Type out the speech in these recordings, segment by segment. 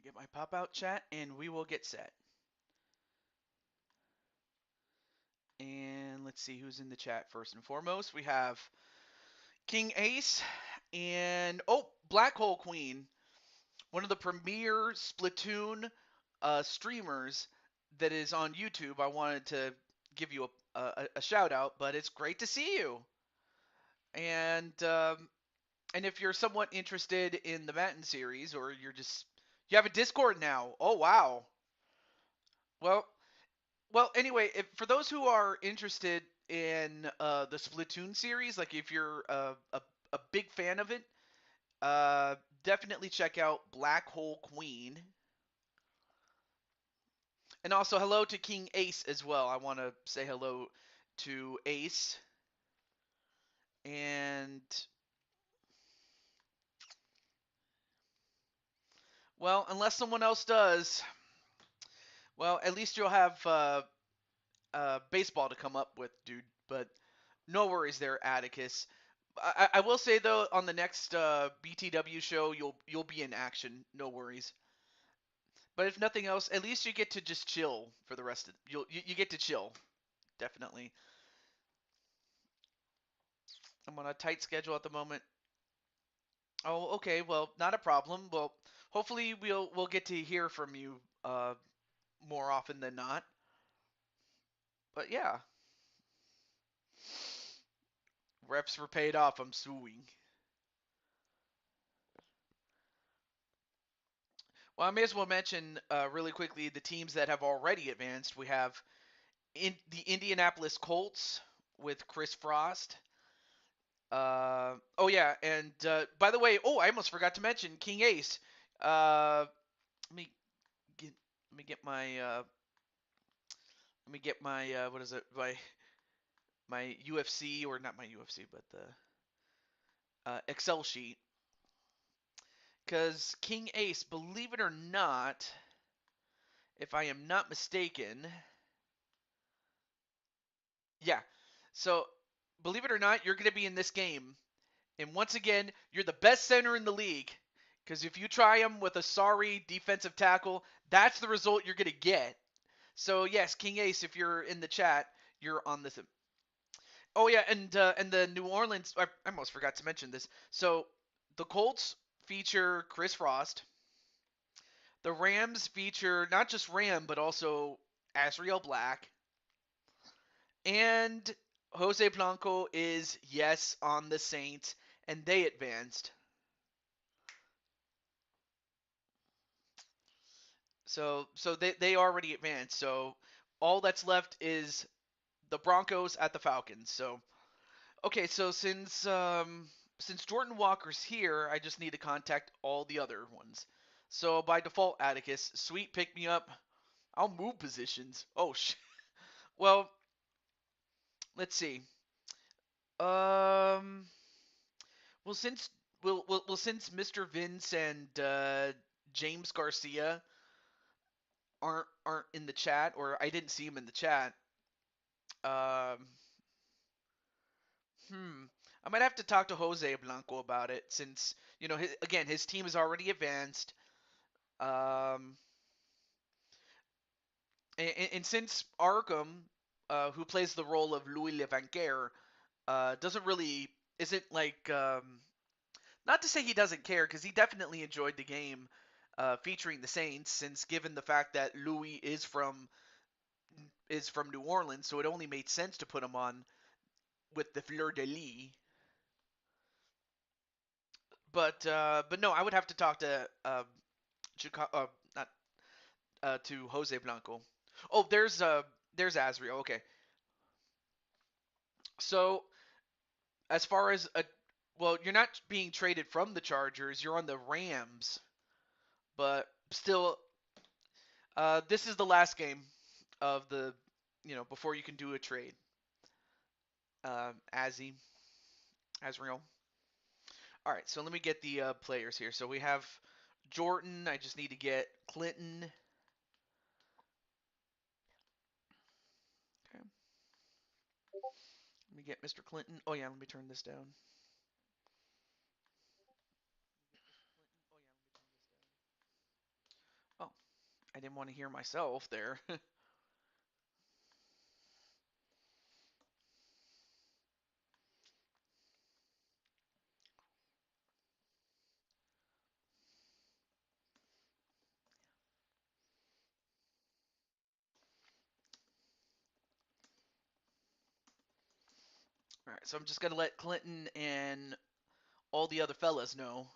Let me get my pop-out chat, and we will get set. And let's see who's in the chat first and foremost. We have King Ace and, Black Hole Queen, one of the premier Splatoon streamers that is on YouTube. I wanted to give you a shout out, but it's great to see you. And if you're somewhat interested in the Madden series, or you have a Discord now. Oh wow. Well, anyway, for those who are interested in the Splatoon series, like if you're a big fan of it, definitely check out Black Hole Queen. And also, hello to King Ace as well. I want to say hello to Ace. And, well, unless someone else does, well, at least you'll have baseball to come up with, dude. But no worries there, Atticus. I will say though, on the next BTW show, you'll be in action. No worries. But if nothing else, at least you get to just chill for the rest of you get to chill. Definitely. I'm on a tight schedule at the moment. Oh, okay. Well, not a problem. Well, hopefully we'll get to hear from you more often than not. But yeah, reps were paid off. I'm suing. Well, I may as well mention really quickly the teams that have already advanced. We have the Indianapolis Colts with Chris Frost. Oh yeah, and by the way, I almost forgot to mention King Ace. Let me get let me get my what is it, my UFC, or not my UFC, but the Excel sheet. Because King Ace, believe it or not, if I am not mistaken, yeah. So believe it or not, you're going to be in this game. And once again, you're the best center in the league. Because if you try him with a sorry defensive tackle, that's the result you're going to get. So yes, King Ace, if you're in the chat, you're on this. Oh yeah, and the New Orleans. I almost forgot to mention this. So the Colts feature Chris Frost. The Rams feature not just Ram, but also Asriel Black. And Jose Blanco is, yes, on the Saints, and they advanced. So they already advanced. So all that's left is the Broncos at the Falcons. So okay, so since Jordan Walker's here, I just need to contact all the other ones. So by default, Atticus, sweet, pick me up. I'll move positions. Oh sh. Well, let's see. Um. Well, since Mr. Vince and James Garcia aren't in the chat, or I didn't see him in the chat. Um. Hmm. I might have to talk to Jose Blanco about it, since his team is already advanced. Um. And since Arkham, who plays the role of Louis Levanquer, doesn't really isn't like not to say he doesn't care, because he definitely enjoyed the game featuring the Saints, since given the fact that Louis is from New Orleans, so it only made sense to put him on with the Fleur de Lis. But no, I would have to talk to Chicago, not to Jose Blanco. Oh, there's Azriel. Okay, so as far as you're not being traded from the Chargers. You're on the Rams, but still, this is the last game of the, before you can do a trade. Azriel. All right, so let me get the players here. So we have Jordan. I just need to get Clinton. Okay. Let me get Mr. Clinton. Oh yeah, let me turn this down. I didn't want to hear myself there. All right, so I'm just gonna let Clinton and all the other fellas know.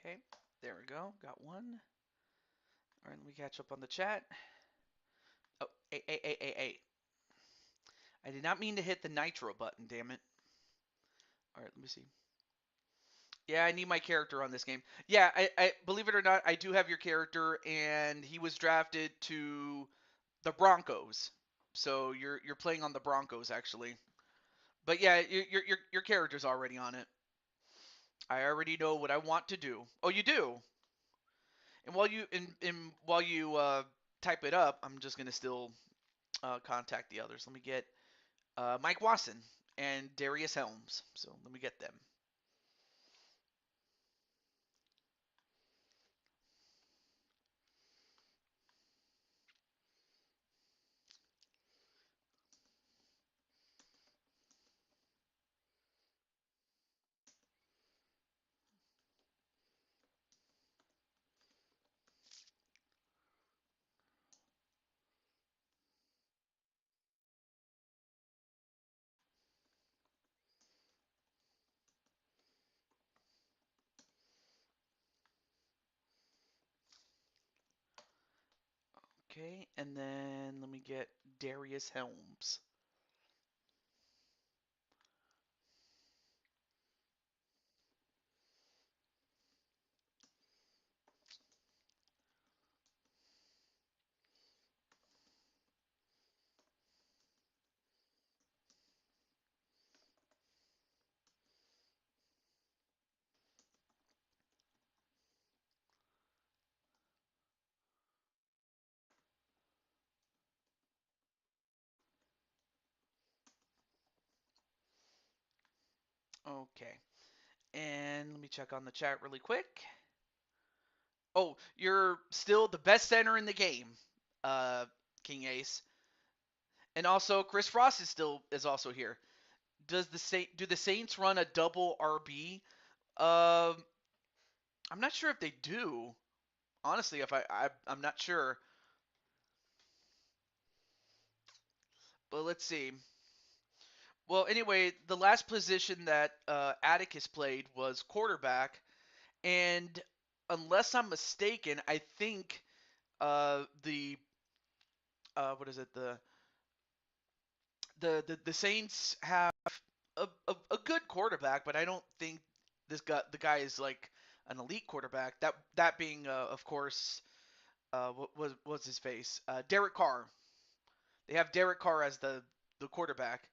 Okay, there we go. Got one. All right, let me catch up on the chat. Oh, hey. I did not mean to hit the nitro button, damn it. All right, let me see. Yeah, I need my character on this game. Yeah, I believe it or not, I do have your character, and he was drafted to the Broncos. So you're playing on the Broncos actually. But yeah, your character's already on it. I already know what I want to do. Oh, you do. And while you type it up, I'm just gonna still contact the others. Let me get Mike Wasson and Darius Helms. So let me get them. Okay, and then let me get Darius Helms. Okay, and let me check on the chat really quick. Oh, you're still the best center in the game, uh, King Ace, and also Chris Frost is also here. Do the Saints run a double RB? Um, I'm not sure if they do. Honestly, if I'm not sure. But let's see. Well, anyway, the last position that Atticus played was quarterback, and unless I'm mistaken, I think the what is it the Saints have a good quarterback, but I don't think the guy is like an elite quarterback. That being of course what was his face Derek Carr. They have Derek Carr as the quarterback.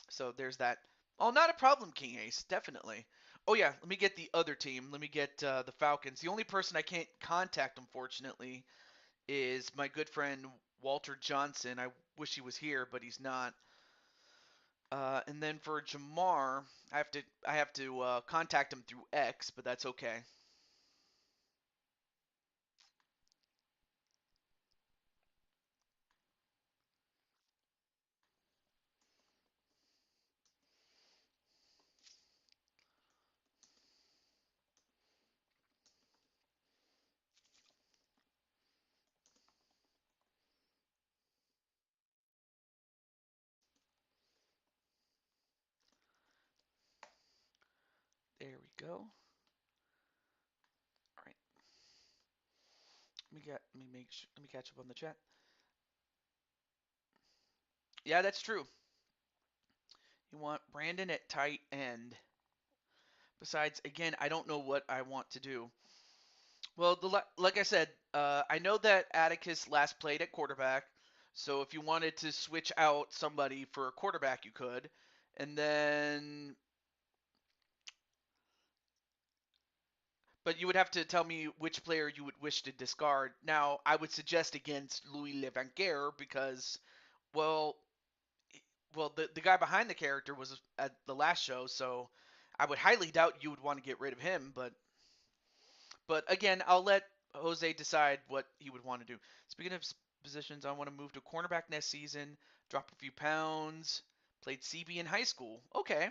So there's that. Oh, not a problem, King Ace. Definitely. Oh yeah, let me get the other team. Let me get the Falcons. The only person I can't contact, unfortunately, is my good friend Walter Johnson. I wish he was here, but he's not. And then for Jamar, I have to contact him through X, but that's okay. There we go. All right. Let me catch up on the chat. Yeah, that's true. You want Brandon at tight end. Besides, again, I don't know what I want to do. Well, like I said, I know that Atticus last played at quarterback, so if you wanted to switch out somebody for a quarterback, you could, and then, but you would have to tell me which player you would wish to discard. Now, I would suggest against Louis Levanguer because, well, the guy behind the character was at the last show, so I would highly doubt you would want to get rid of him, but again, I'll let Jose decide what he would want to do. Speaking of positions, I want to move to cornerback next season, drop a few pounds, played CB in high school. Okay.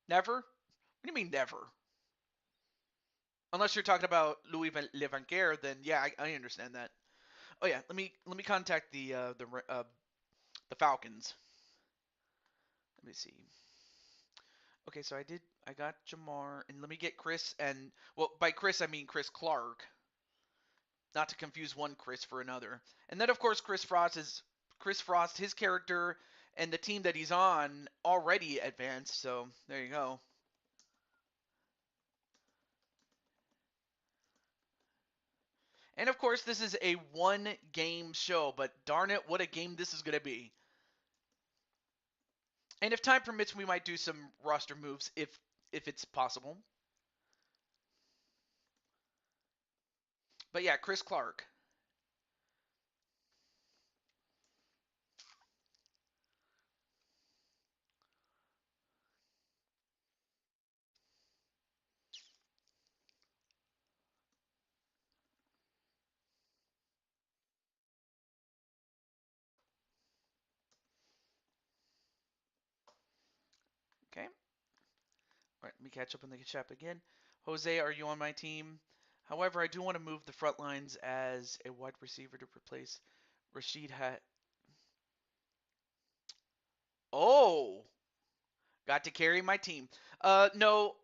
Never? What do you mean never? Unless you're talking about Louis Levanquer, then yeah, I understand that. Oh yeah, let me contact the Falcons. Let me see. Okay, so I got Jamar, and let me get Chris, and well, by Chris I mean Chris Clark, not to confuse one Chris for another. And then of course Chris Frost, his character and the team that he's on already advanced. So there you go. And of course this is a one game show, but darn it, what a game this is going to be. And if time permits, we might do some roster moves if it's possible. But yeah, Chris Clark. Okay. All right, let me catch up on the chat again. Jose, are you on my team? However, I do want to move the front lines as a wide receiver to replace Rashid Hat. Oh, got to carry my team. No,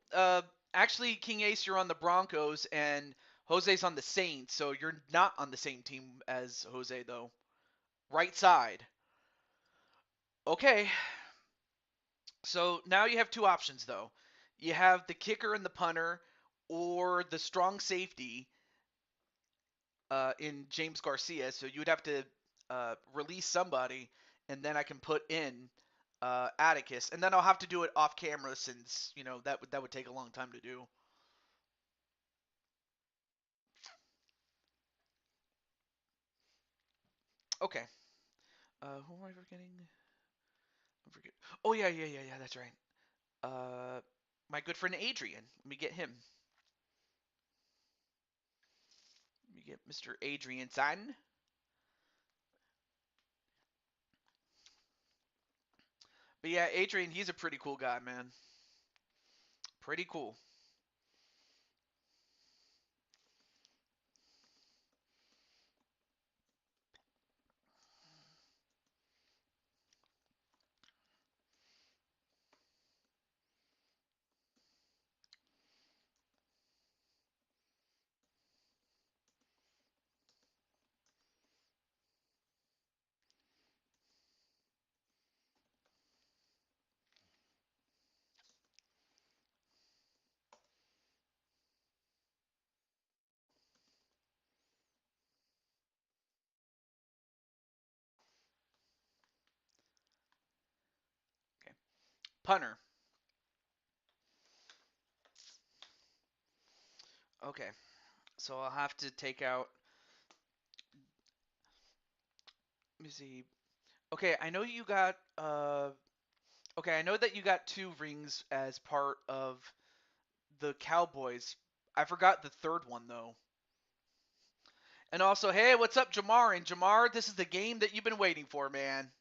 actually, King Ace, you're on the Broncos, and Jose's on the Saints, so you're not on the same team as Jose, though. Right side. Okay, so now you have two options, though. You have the kicker and the punter, or the strong safety in James Garcia. So you would have to release somebody, and then I can put in Atticus, and then I'll have to do it off camera since that would take a long time to do. Okay. Who am I forgetting? I forget. Oh yeah. That's right. Uh, my good friend Adrian. Let me get him. Let me get Mr. Adrian Son. But yeah, Adrian, he's a pretty cool guy, man. Pretty cool. Okay. Punter. Okay. So I'll have to take out. Let me see. Okay, I know you got. Okay, I know that you got two rings as part of the Cowboys. I forgot the third one though. And also, hey, what's up, Jamar? And Jamar, this is the game that you've been waiting for, man.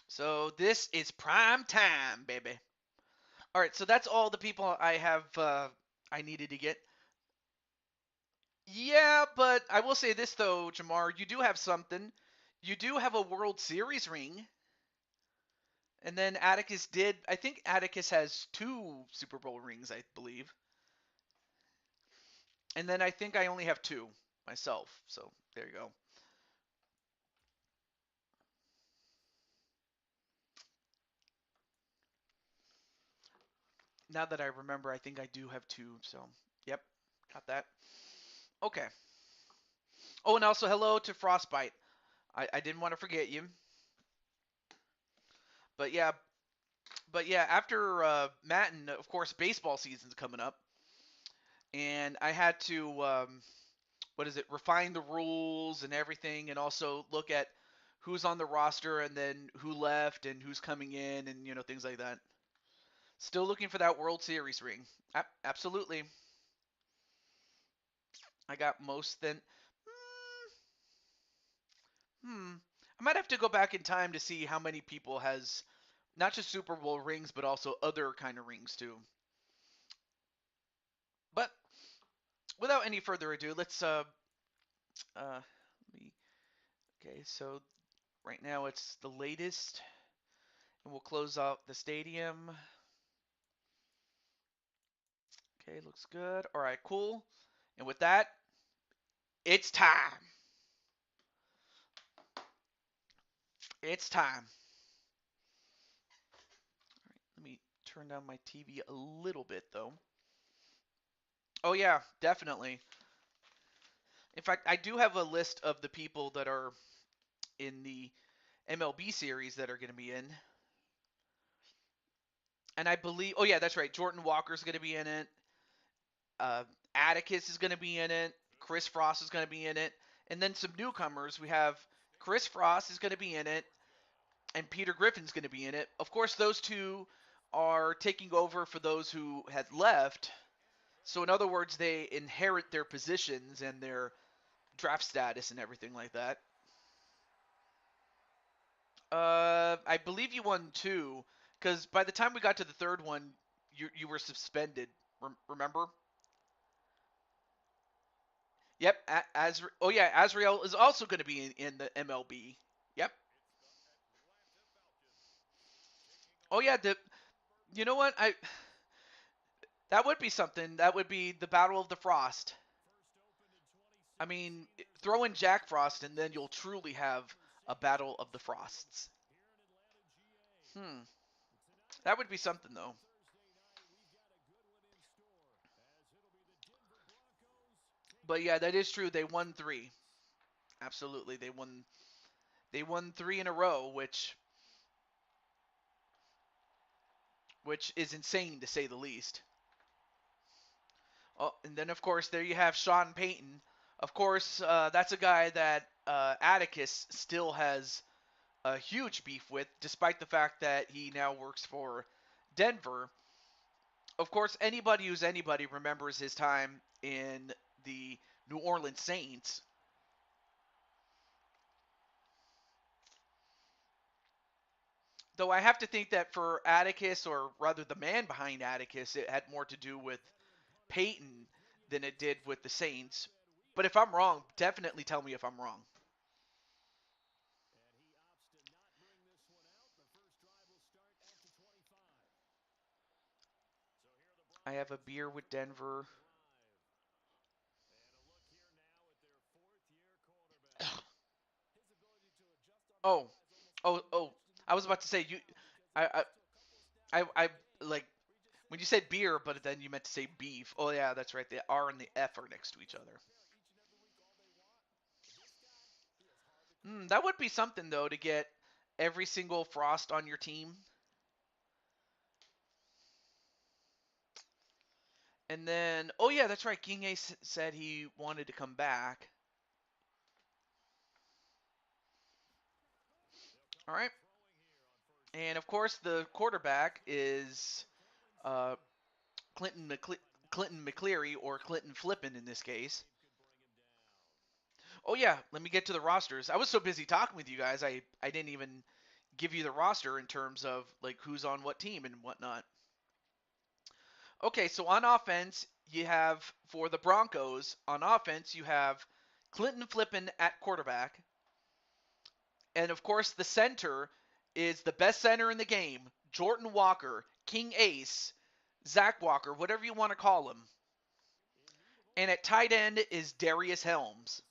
So this is prime time, baby. All right, so that's all the people I have. I needed to get. Yeah, but I will say this though, Jamar, you do have something. You do have a World Series ring. And then Atticus did. I think Atticus has two Super Bowl rings, I believe. And then I think I only have two myself. So there you go. Now that I remember, I think I do have 2. So, yep, got that. Okay. Oh, and also hello to Frostbite. I didn't want to forget you. But yeah, after Madden, of course, baseball season's coming up, and I had to refine the rules and everything, and also look at who's on the roster and then who left and who's coming in, and things like that. Still looking for that World Series ring. Absolutely. I got most then. Hmm. I might have to go back in time to see how many people has not just Super Bowl rings, but also other kind of rings too. But without any further ado, let's uh let me okay, so right now it's the latest, and we'll close out the stadium. Okay, looks good. All right, cool. And with that, it's time. It's time. All right, let me turn down my TV a little bit though. Oh yeah, definitely. In fact, I do have a list of the people that are in the MLB series that are going to be in. And I believe, oh yeah, that's right. Jordan Walker's going to be in it. Uh, Atticus is going to be in it. Chris Frost is going to be in it. And then some newcomers. We have Chris Frost is going to be in it, and Peter Griffin's going to be in it. Of course, those two are taking over for those who had left. So in other words, they inherit their positions and their draft status and everything like that. I believe you won 2, because by the time we got to the third one, you were suspended. Remember? Yep. Oh yeah, Azrael is also going to be in the MLB. Yep. Oh yeah. You know what? That would be something. That would be the Battle of the Frost. I mean, throw in Jack Frost, and then you'll truly have a Battle of the Frosts. Hmm. That would be something though. But yeah, that is true. They won 3. Absolutely, they won. They won 3 in a row, which is insane to say the least. Oh, and then of course there you have Sean Payton. Of course, that's a guy that Atticus still has a huge beef with, despite the fact that he now works for Denver. Of course, anybody who's anybody remembers his time in the New Orleans Saints. Though I have to think that for Atticus, or rather the man behind Atticus, it had more to do with Peyton than it did with the Saints. But if I'm wrong, definitely tell me if I'm wrong. I have a beer with Denver. Oh, oh! I was about to say you. I, I like when you said beer, but then you meant to say beef. Oh yeah, that's right. The R and the F are next to each other. That would be something though, to get every single Frost on your team. And then, oh yeah, that's right. King Ace said he wanted to come back. All right. And of course, the quarterback is uh, Clinton McCleary, or Clinton Flippin in this case. Oh yeah, let me get to the rosters. I was so busy talking with you guys, I didn't even give you the roster in terms of like who's on what team and whatnot. Okay, so on offense, you have for the Broncos, on offense, you have Clinton Flippin at quarterback. And of course, the center is the best center in the game, Jordan Walker, King Ace, Zach Walker, whatever you want to call him. And at tight end is Darius Helms.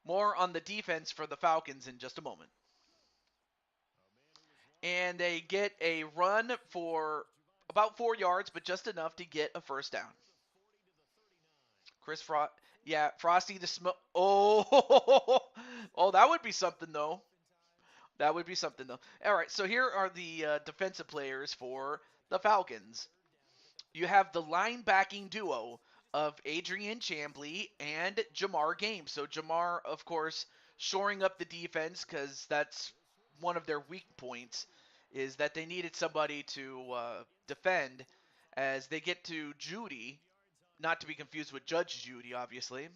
More on the defense for the Falcons in just a moment. And they get a run for About 4 yards, but just enough to get a first down. Chris Frost, yeah, Frosty the Smoke. Oh, oh, that would be something though. That would be something though. All right, so here are the defensive players for the Falcons. You have the linebacking duo of Adrian Chambly and Jamar Games. So Jamar, of course, shoring up the defense because that's one of their weak points, is that they needed somebody to defend as they get to Judy, not to be confused with Judge Judy, obviously.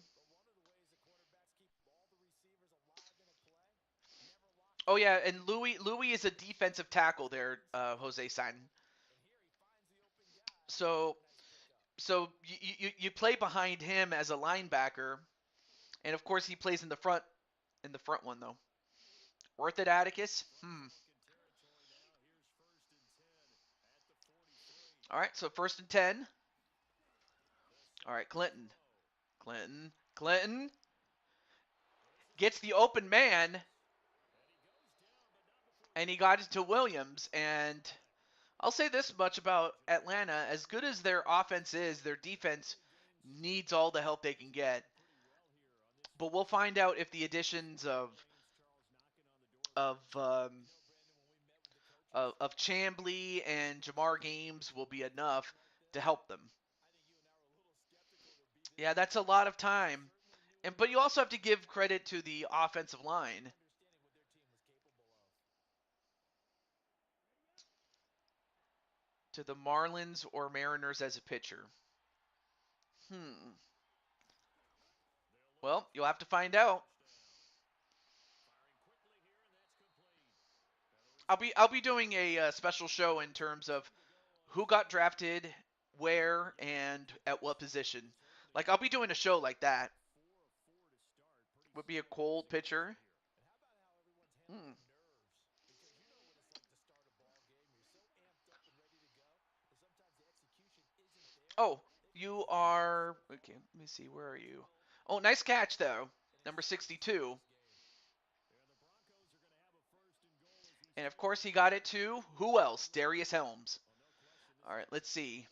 Oh yeah, and Louis is a defensive tackle there, Jose Simon. So you play behind him as a linebacker, and of course he plays in the front one though. Worth it, Atticus? All right, so 1st and 10. All right, Clinton gets the open man, and he got it to Williams. And I'll say this much about Atlanta: as good as their offense is, their defense needs all the help they can get. But we'll find out if the additions of um, of Chambly and Jamar Games will be enough to help them. Yeah, that's a lot of time. But you also have to give credit to the offensive line. To the Marlins or Mariners as a pitcher. Hmm. Well, you'll have to find out. I'll be doing a special show in terms of who got drafted, where, and at what position. Like I'll be doing a show like that. Would be a cold pitcher. Hmm. Oh, you are okay. Let me see. Where are you? Oh, nice catch though. Number 62. And of course he got it to who else? Darius Helms. All right, let's see.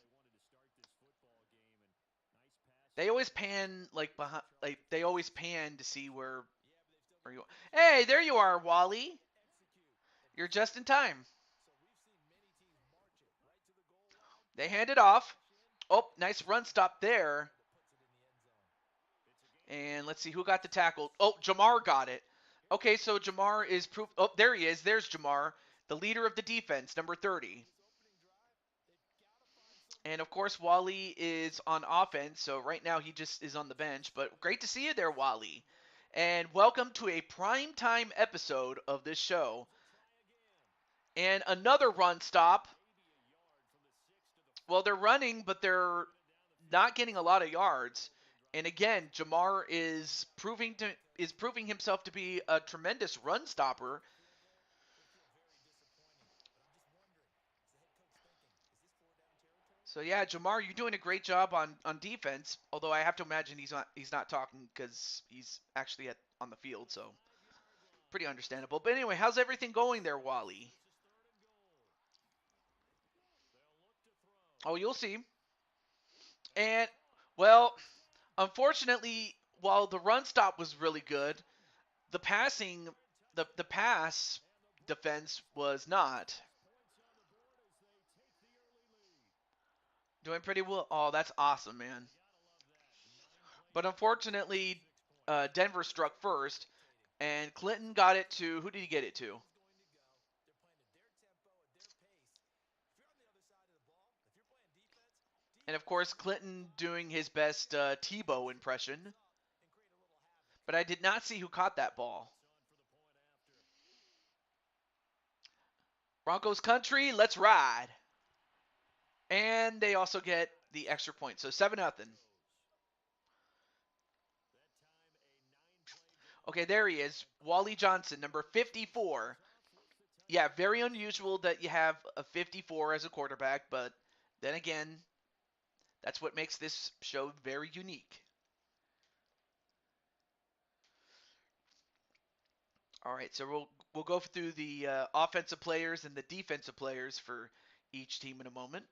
They always pan like behind, like they always pan to see where are you. Hey, there you are, Wally. You're just in time. They hand it off. Oh, nice run stop there. And let's see who got the tackle. Oh, Jamar got it. Okay, so Jamar is proof. Oh, there he is. There's Jamar, the leader of the defense, number 30. And of course, Wally is on offense, so right now he just is on the bench. But great to see you there, Wally. And welcome to a prime time episode of this show. And another run stop. Well, they're running, but they're not getting a lot of yards. And again, Jamar is proving himself to be a tremendous run stopper. So yeah, Jamar, you're doing a great job on defense. Although I have to imagine he's not talking because he's actually on the field. So pretty understandable. But anyway, how's everything going there, Wally? Oh, you'll see. And well, unfortunately, while the run stop was really good, the passing, the pass defense was not doing pretty well. Oh, that's awesome, man. But unfortunately, Denver struck first, and Clinton got it to who did he get it to? And of course, Clinton doing his best Tebow impression. But I did not see who caught that ball. Broncos country, let's ride. And they also get the extra point. So 7-0. Okay, there he is. Wally Johnson, number 54. Yeah, very unusual that you have a 54 as a quarterback, but then again, that's what makes this show very unique. All right, so we'll go through the offensive players and the defensive players for each team in a moment.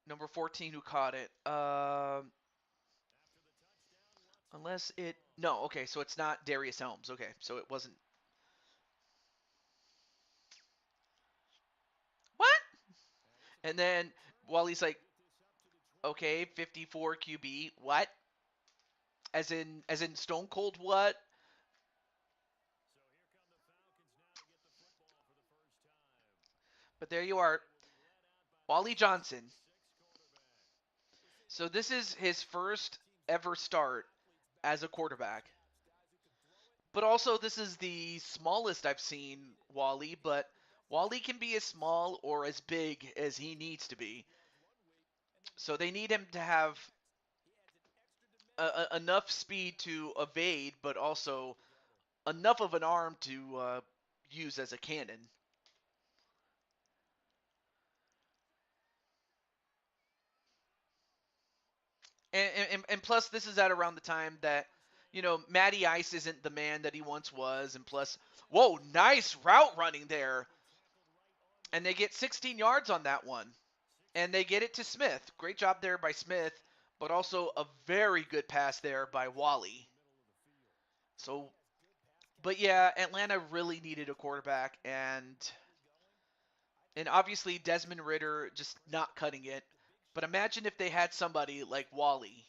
Number 14 who caught it. Unless it... No, okay, so it's not Darius Helms. Okay, so it wasn't... What? And then Wally's like, okay, 54 QB. What? As in Stone Cold what? But there you are. Wally Johnson. So this is his first ever start as a quarterback. But also this is the smallest I've seen Wally, but Wally can be as small or as big as he needs to be. So they need him to have enough speed to evade, but also enough of an arm to use as a cannon. And plus, this is at around the time that, Matty Ice isn't the man that he once was. And plus, whoa, nice route running there. And they get 16 yards on that one. And they get it to Smith. Great job there by Smith, but also a very good pass there by Wally. So, but yeah, Atlanta really needed a quarterback, and obviously Desmond Ridder just not cutting it. But imagine if they had somebody like Wally.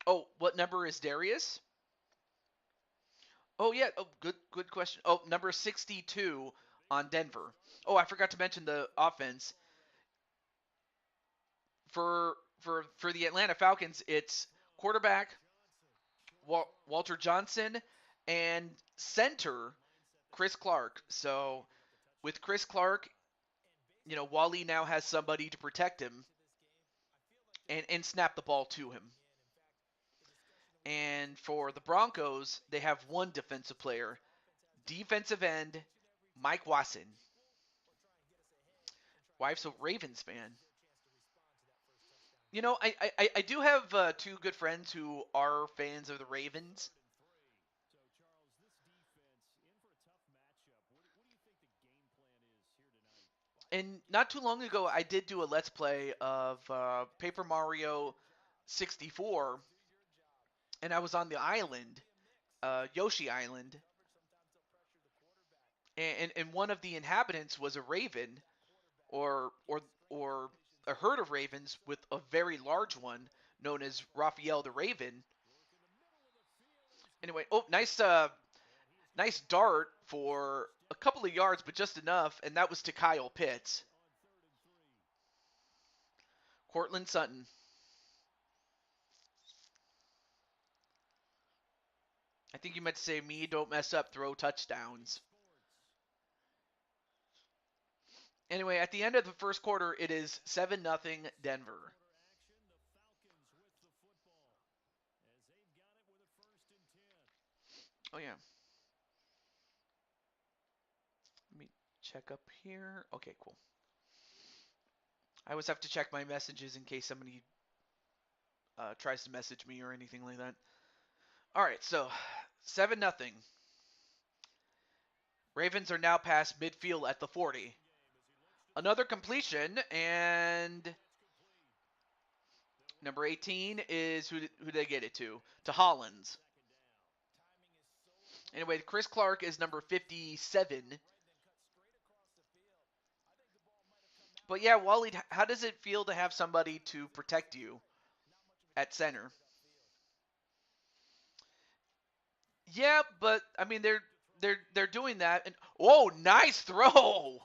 Oh, what number is Darius? Oh yeah. Oh, good question. Oh, number 62 on Denver. Oh, I forgot to mention the offense for the Atlanta Falcons. It's quarterback Walter Johnson and center Chris Clark. So with Chris Clark, Wally now has somebody to protect him and snap the ball to him. And for the Broncos, they have one defensive player, defensive end Mike Wasson. Wife's a Ravens fan. I do have two good friends who are fans of the Ravens. And not too long ago, I did do a Let's Play of Paper Mario 64, and I was on the island, Yoshi Island, and one of the inhabitants was a raven, or a herd of ravens with a very large one known as Raphael the Raven. Anyway, oh, nice dart for a couple of yards, but just enough, and that was to Kyle Pitts. Cortland Sutton. I think you meant to say me, don't mess up, throw touchdowns. Anyway, at the end of the first quarter, it is 7-0 Denver. Oh, yeah. Let me check up here. Okay, cool. I always have to check my messages in case somebody tries to message me or anything like that. All right, so 7-0. Ravens are now past midfield at the 40. Another completion, and number 18 is who they get it to? To Hollins. Anyway, Chris Clark is number 57. But yeah, Wally, how does it feel to have somebody to protect you at center? Yeah, but I mean they're doing that, and oh, nice throw.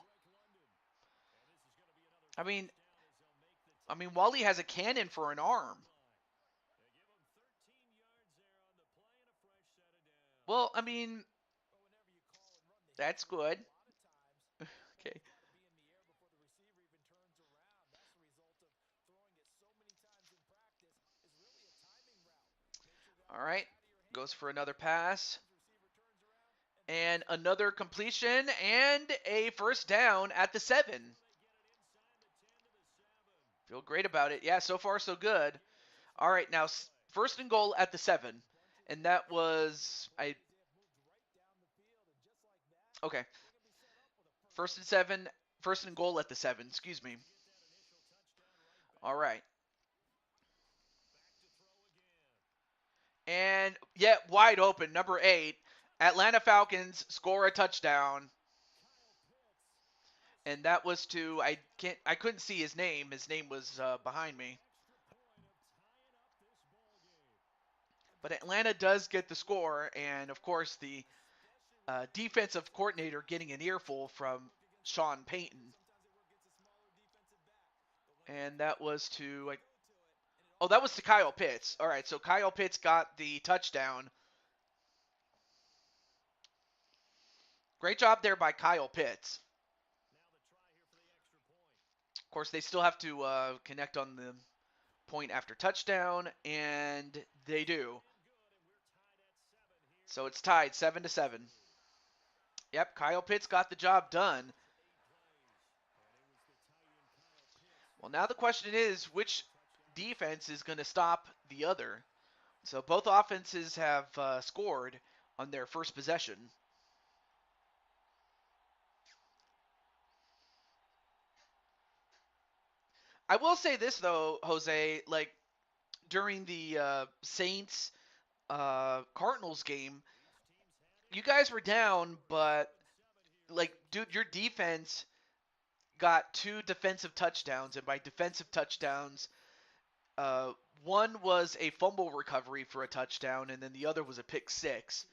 I mean Wally has a cannon for an arm. Well, I mean that's good. Okay. All right. Goes for another pass. And another completion and a first down at the 7. Feel great about it. Yeah, so far so good. All right, now first and goal at the 7. And that was okay. First and goal at the 7, excuse me. All right. And yet wide open, number 8. Atlanta Falcons score a touchdown. And that was to I couldn't see his name. His name was behind me. But Atlanta does get the score, and of course the defensive coordinator getting an earful from Sean Payton. And that was to that was to Kyle Pitts. All right, so Kyle Pitts got the touchdown. Great job there by Kyle Pitts. Of course, they still have to connect on the point after touchdown, and they do. So it's tied 7-7. Yep, Kyle Pitts got the job done. Well, now the question is, which defense is going to stop the other? So both offenses have scored on their first possession. I will say this, though, Jose, like during the Saints Cardinals game, you guys were down, but like, dude, your defense got 2 defensive touchdowns, and by defensive touchdowns, one was a fumble recovery for a touchdown, and then the other was a pick 6.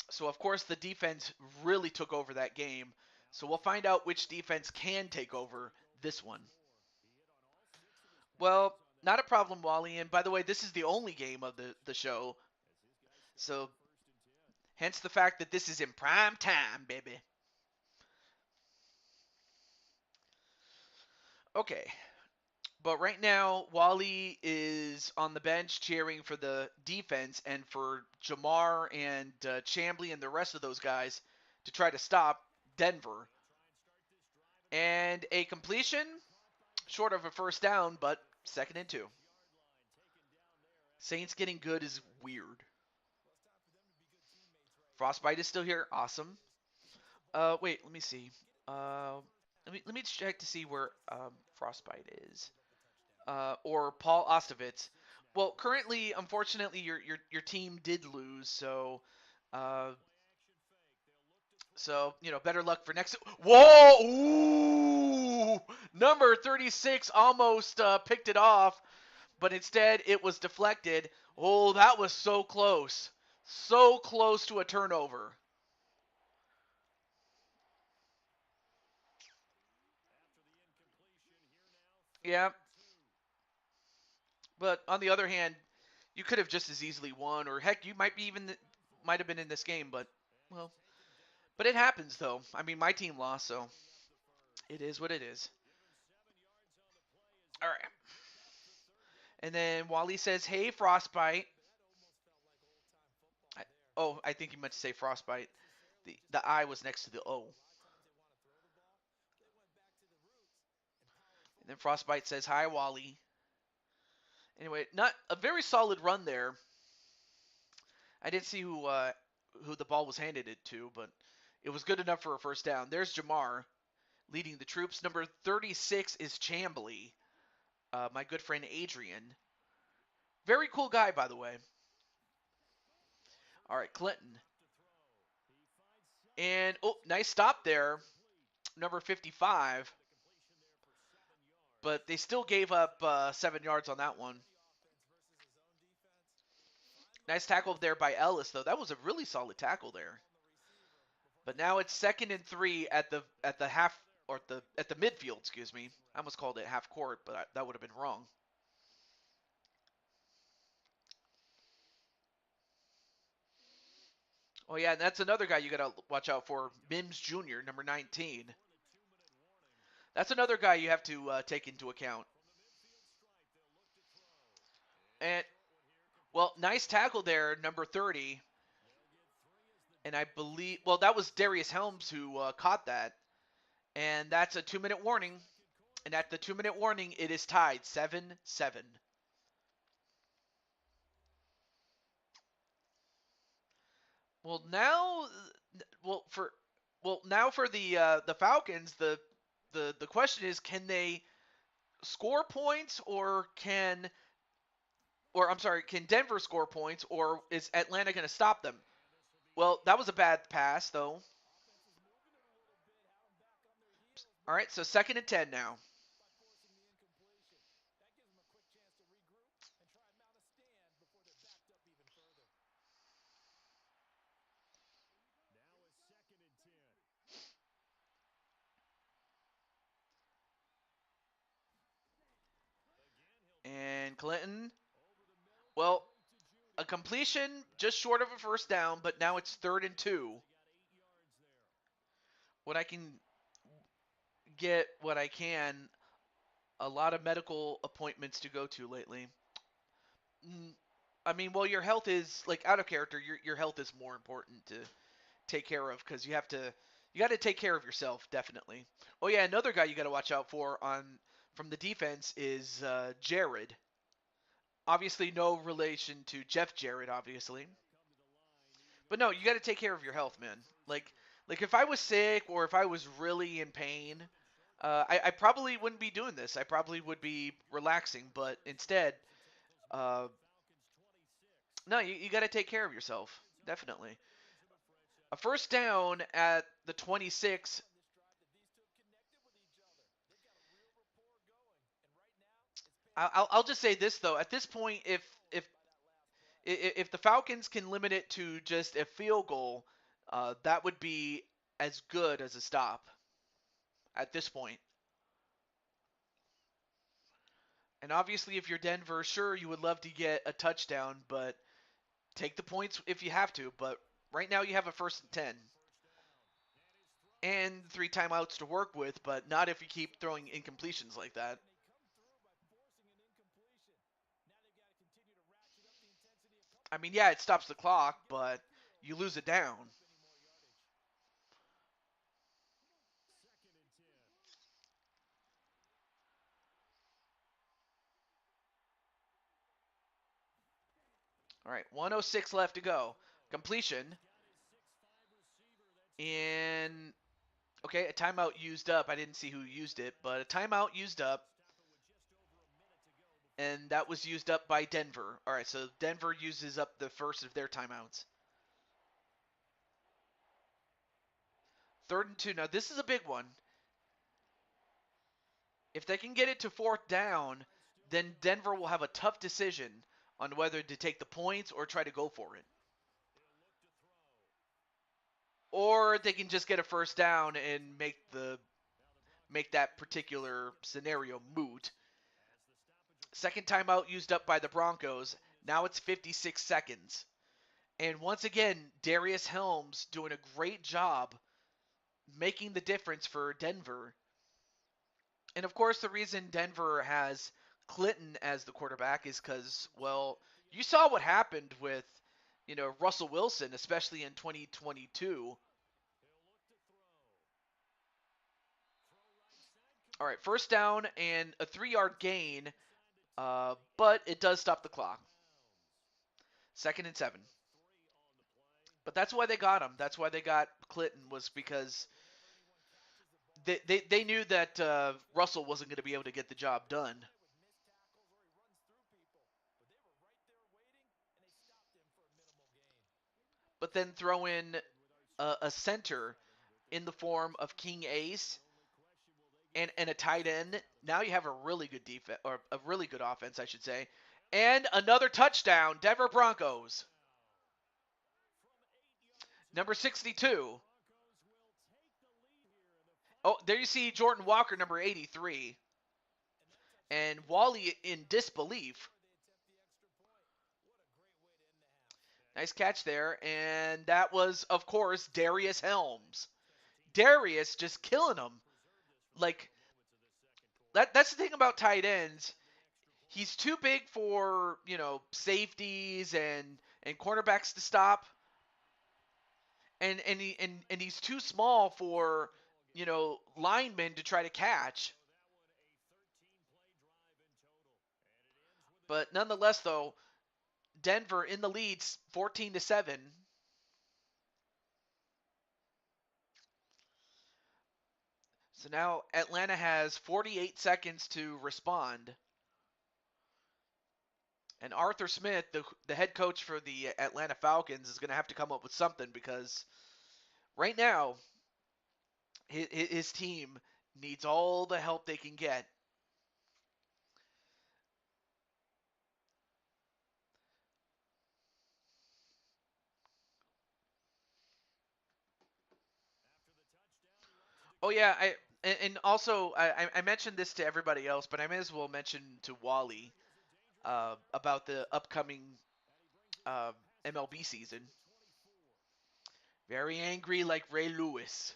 So of course the defense really took over that game. So we'll find out which defense can take over this one. Well, not a problem, Wally. And by the way, this is the only game of the show. So hence the fact that this is in prime time, baby. Okay. But right now, Wally is on the bench cheering for the defense and for Jamar and Chambly and the rest of those guys to try to stop Denver. And a completion, short of a first down, but 2nd and 2. Saints getting good is weird. Frostbite is still here. Awesome. Wait, let me see. Let me check to see where Frostbite is. Or Paul Ostevitz. Well, currently, unfortunately, your team did lose, so better luck for next. Whoa! Ooh! Number 36 almost picked it off, but instead it was deflected. Oh, that was so close. So close to a turnover. Yeah. But on the other hand, you could have just as easily won, or heck, you might have been in this game, but well, but it happens though. I mean, my team lost, so it is what it is. All right. And then Wally says, "Hey, Frostbite." I think he meant to say Frostbite. The I was next to the O. And then Frostbite says, "Hi, Wally." Anyway, not a very solid run there. I didn't see who the ball was handed it to, but it was good enough for a first down. There's Jamar leading the troops. Number 36 is Chambly, my good friend Adrian. Very cool guy, by the way. All right, Clinton. And, nice stop there. Number 55. But they still gave up 7 yards on that one. Nice tackle there by Ellis, though. That was a really solid tackle there. But now it's 2nd and 3 at the half, or at the midfield, excuse me. I almost called it half court, but that would have been wrong. Oh yeah, and that's another guy you got to watch out for, Mims Jr., number 19. That's another guy you have to take into account. And well, nice tackle there, number 30. And I believe, well, that was Darius Helms who caught that. And that's a 2-minute warning. And at the 2-minute warning, it is tied 7-7. Well, now, now for the Falcons, the question is, can they score points, or can Denver score points, or is Atlanta going to stop them? Well, that was a bad pass, though. All right, so 2nd and 10 now. And Clinton, well, a completion just short of a first down, but now it's 3rd and 2. What I can get, what I can, a lot of medical appointments to go to lately. I mean, well, your health is like out of character. Your health is more important to take care of because you got to take care of yourself definitely. Oh yeah, another guy you got to watch out for on from the defense is Jared. Obviously, no relation to Jeff Jarrett, obviously. But no, you got to take care of your health, man. Like if I was sick or if I was really in pain, I probably wouldn't be doing this. I probably would be relaxing, but instead, uh, no, you got to take care of yourself, definitely. A first down at the 26. I'll just say this though. At this point, if the Falcons can limit it to just a field goal, that would be as good as a stop at this point. And obviously, if you're Denver, sure, you would love to get a touchdown, but take the points if you have to. But right now, you have a 1st and 10 and 3 timeouts to work with, but not if you keep throwing incompletions like that. I mean, yeah, it stops the clock, but you lose it down. All right, 106 left to go. Completion. And okay, a timeout used up. I didn't see who used it, but a timeout used up. And that was used up by Denver. All right, so Denver uses up the first of their timeouts. 3rd and 2. Now, this is a big one. If they can get it to 4th down, then Denver will have a tough decision on whether to take the points or try to go for it. Or they can just get a first down and make that particular scenario moot. 2nd timeout used up by the Broncos. Now it's 56 seconds. And once again, Darius Helms doing a great job making the difference for Denver. And of course, the reason Denver has Clinton as the quarterback is because, well, you saw what happened with, Russell Wilson, especially in 2022. All right, first down and a 3-yard gain, but it does stop the clock. 2nd and 7. But that's why they got him. That's why they got Clinton, was because they knew that Russell wasn't going to be able to get the job done. But then throw in a center in the form of King Ace and a tight end. Now you have a really good defense, or a really good offense, I should say. And another touchdown, Denver Broncos. Number 62. Oh, there you see Jordan Walker, number 83. And Wally in disbelief. Nice catch there. And that was, of course, Darius Helms. Darius just killing him. Like, that's the thing about tight ends. He's too big for, safeties and cornerbacks to stop. And he's too small for, linemen to try to catch. But nonetheless, though, Denver in the leads 14-7. So now Atlanta has 48 seconds to respond. And Arthur Smith, the head coach for the Atlanta Falcons, is going to have to come up with something because right now his team needs all the help they can get. Oh yeah, and also I mentioned this to everybody else, but I may as well mention to Wally about the upcoming uh, MLB season. Very angry like Ray Lewis.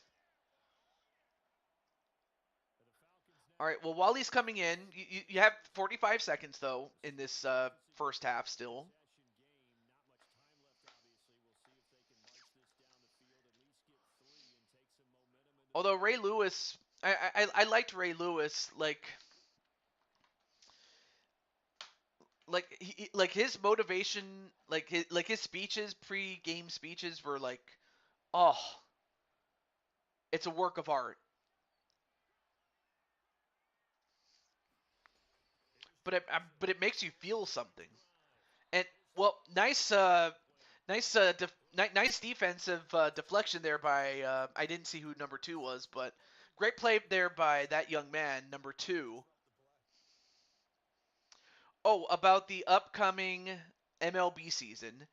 All right, well, Wally's coming in. You have 45 seconds, though, in this first half still. Although Ray Lewis, I liked Ray Lewis, like his motivation, like his speeches, pre-game speeches were like, oh, it's a work of art. But it makes you feel something. And well, nice defensive deflection there by I didn't see who number 2 was, but great play there by that young man, number 2. Oh, about the upcoming MLB season.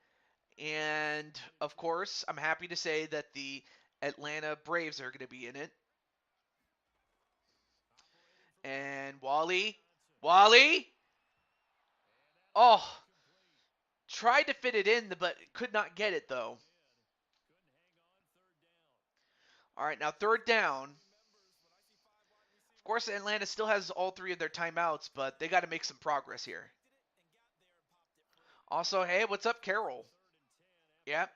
And of course, I'm happy to say that the Atlanta Braves are going to be in it. And Wally, oh, tried to fit it in, but could not get it though. All right, now third down. Of course, Atlanta still has all 3 of their timeouts, but they got to make some progress here. Also, hey, what's up, Carroll? Yep.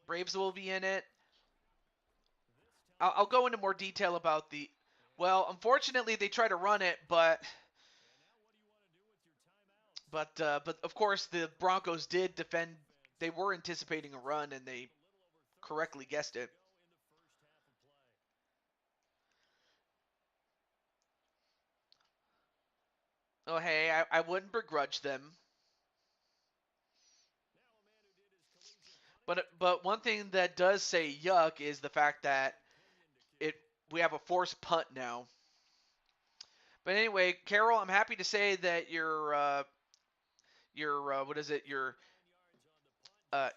Braves will be in it. I'll go into more detail about the. Well, unfortunately, they try to run it, but of course the Broncos did defend. They were anticipating a run, and they correctly guessed it. Oh, hey, I wouldn't begrudge them. But one thing that does say yuck is the fact that it we have a forced punt now. But anyway, Carol, I'm happy to say that your what is it? Your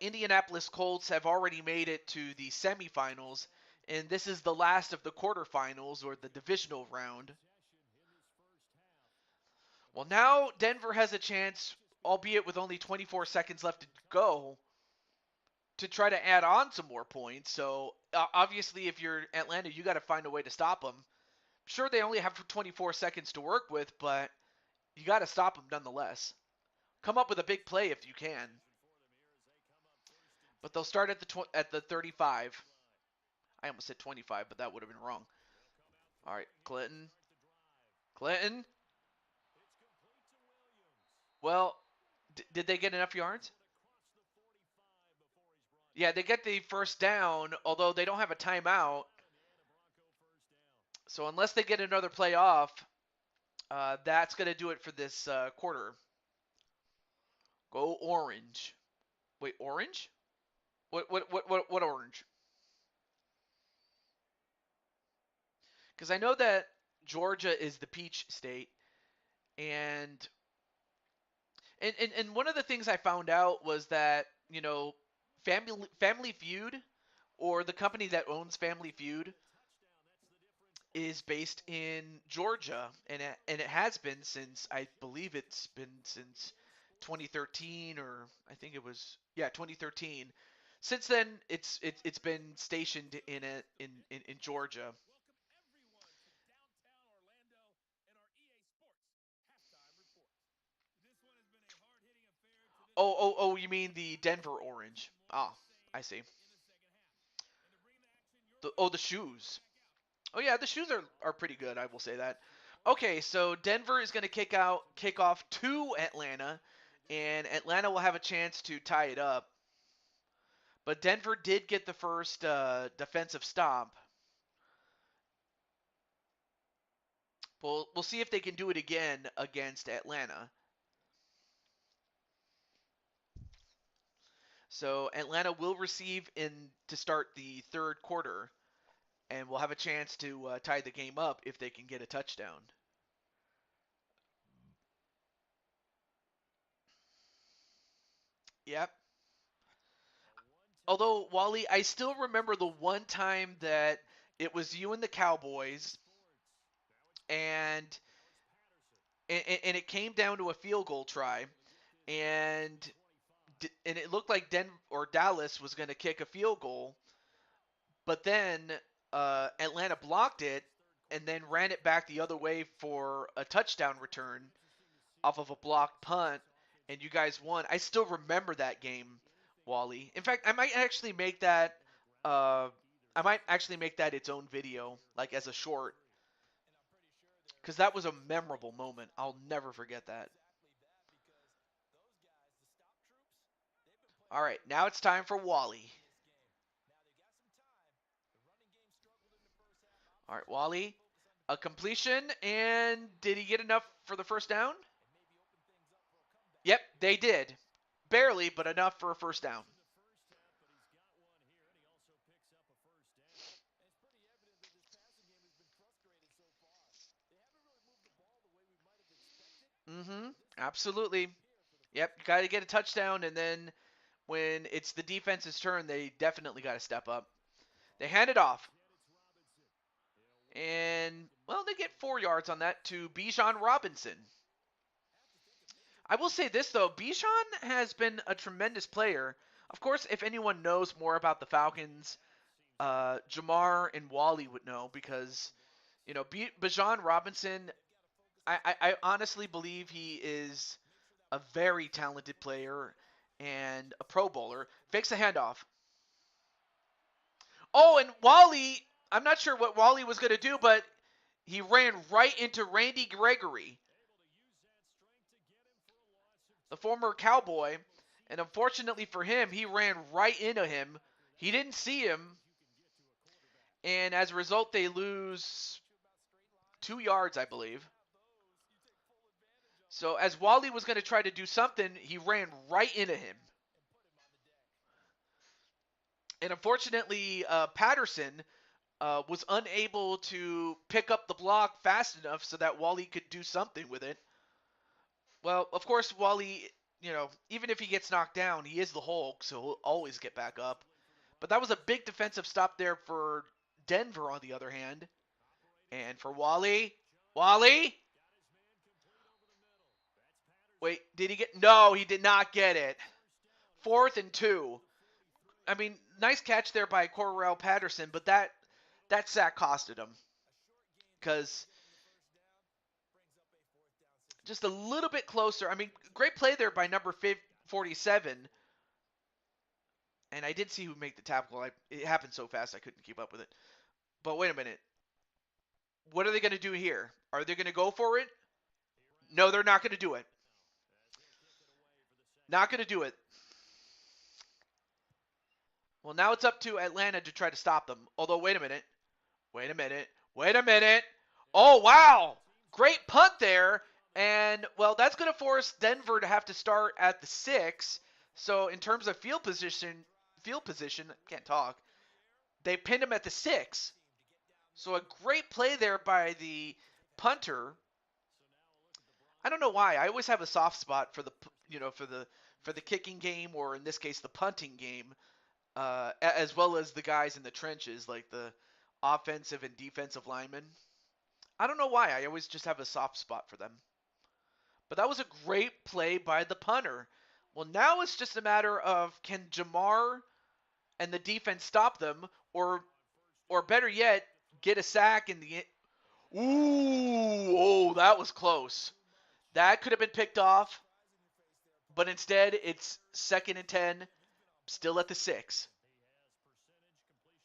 Indianapolis Colts have already made it to the semifinals, and this is the last of the quarterfinals or the divisional round. Well, now Denver has a chance, albeit with only 24 seconds left to go, to try to add on some more points. So obviously, if you're Atlanta, you got to find a way to stop them. Sure, they only have 24 seconds to work with, but you got to stop them nonetheless. Come up with a big play if you can. But they'll start at the 35. I almost said 25, but that would have been wrong. All right, Clinton. Clinton. Well, did they get enough yards? Yeah, they get the first down, although they don't have a timeout. So unless they get another play off, that's going to do it for this quarter. Go orange. Wait, orange? What orange? Because I know that Georgia is the peach state, and one of the things I found out was that Family Feud, or the company that owns Family Feud, is based in Georgia, and it has been since, I believe it's been since 2013, or I think it was, yeah, 2013. Since then, it's been stationed in Georgia. Oh, you mean the Denver Orange? Ah, I see. The shoes. Oh yeah, the shoes are pretty good. I will say that. Okay, so Denver is going to kick off to Atlanta, and Atlanta will have a chance to tie it up. But Denver did get the first defensive stop. We'll see if they can do it again against Atlanta. So Atlanta will receive in to start the third quarter, and we'll have a chance to tie the game up if they can get a touchdown. Yep. Although, Wally, I still remember the one time that it was you and the Cowboys, and and it came down to a field goal try, and it looked like Dallas was going to kick a field goal, but then Atlanta blocked it and then ran it back the other way for a touchdown return off of a blocked punt, and you guys won. I still remember that game, Wally. In fact, I might actually make that. Its own video, like as a short, because that was a memorable moment. I'll never forget that. All right, now it's time for Wally. All right, Wally, a completion, and did he get enough for the first down? Yep, they did. Barely, but enough for a first down. Mm-hmm. Absolutely. Yep, you got to get a touchdown, and then when it's the defense's turn, they definitely got to step up. They hand it off. And, well, they get 4 yards on that to Bijan Robinson. I will say this, though. Bijan has been a tremendous player. Of course, if anyone knows more about the Falcons, Jamar and Wally would know because, Bijan Robinson, I honestly believe he is a very talented player and a Pro Bowler. Fakes a handoff. Oh, and Wally, I'm not sure what Wally was going to do, but he ran right into Randy Gregory, the former Cowboy, and unfortunately for him, he ran right into him. He didn't see him, and as a result, they lose 2 yards, I believe. So as Wally was going to try to do something, he ran right into him. And unfortunately, Patterson was unable to pick up the block fast enough so that Wally could do something with it. Well, of course, Wally, even if he gets knocked down, he is the Hulk, so he'll always get back up. But that was a big defensive stop there for Denver, on the other hand. And for Wally, wait, did he get? No, he did not get it. 4th and 2. I mean, nice catch there by Cordarrelle Patterson, but that sack costed him because just a little bit closer. I mean, great play there by number 47. And I did see who made the tackle. It happened so fast I couldn't keep up with it. But wait a minute. What are they going to do here? Are they going to go for it? No, they're not going to do it. Not going to do it. Well, now it's up to Atlanta to try to stop them. Although, wait a minute. Oh, wow. Great punt there. And, well, that's going to force Denver to have to start at the 6. So, in terms of field position, can't talk. They pinned him at the 6. So, a great play there by the punter. I don't know why. I always have a soft spot for the kicking game, or in this case, the punting game, as well as the guys in the trenches, like the offensive and defensive linemen. I don't know why. I always just have a soft spot for them. But that was a great play by the punter. Well, now it's just a matter of, can Jamar and the defense stop them, or better yet, get a sack in the. Ooh, oh, that was close. That could have been picked off, but instead it's 2nd and 10, still at the 6.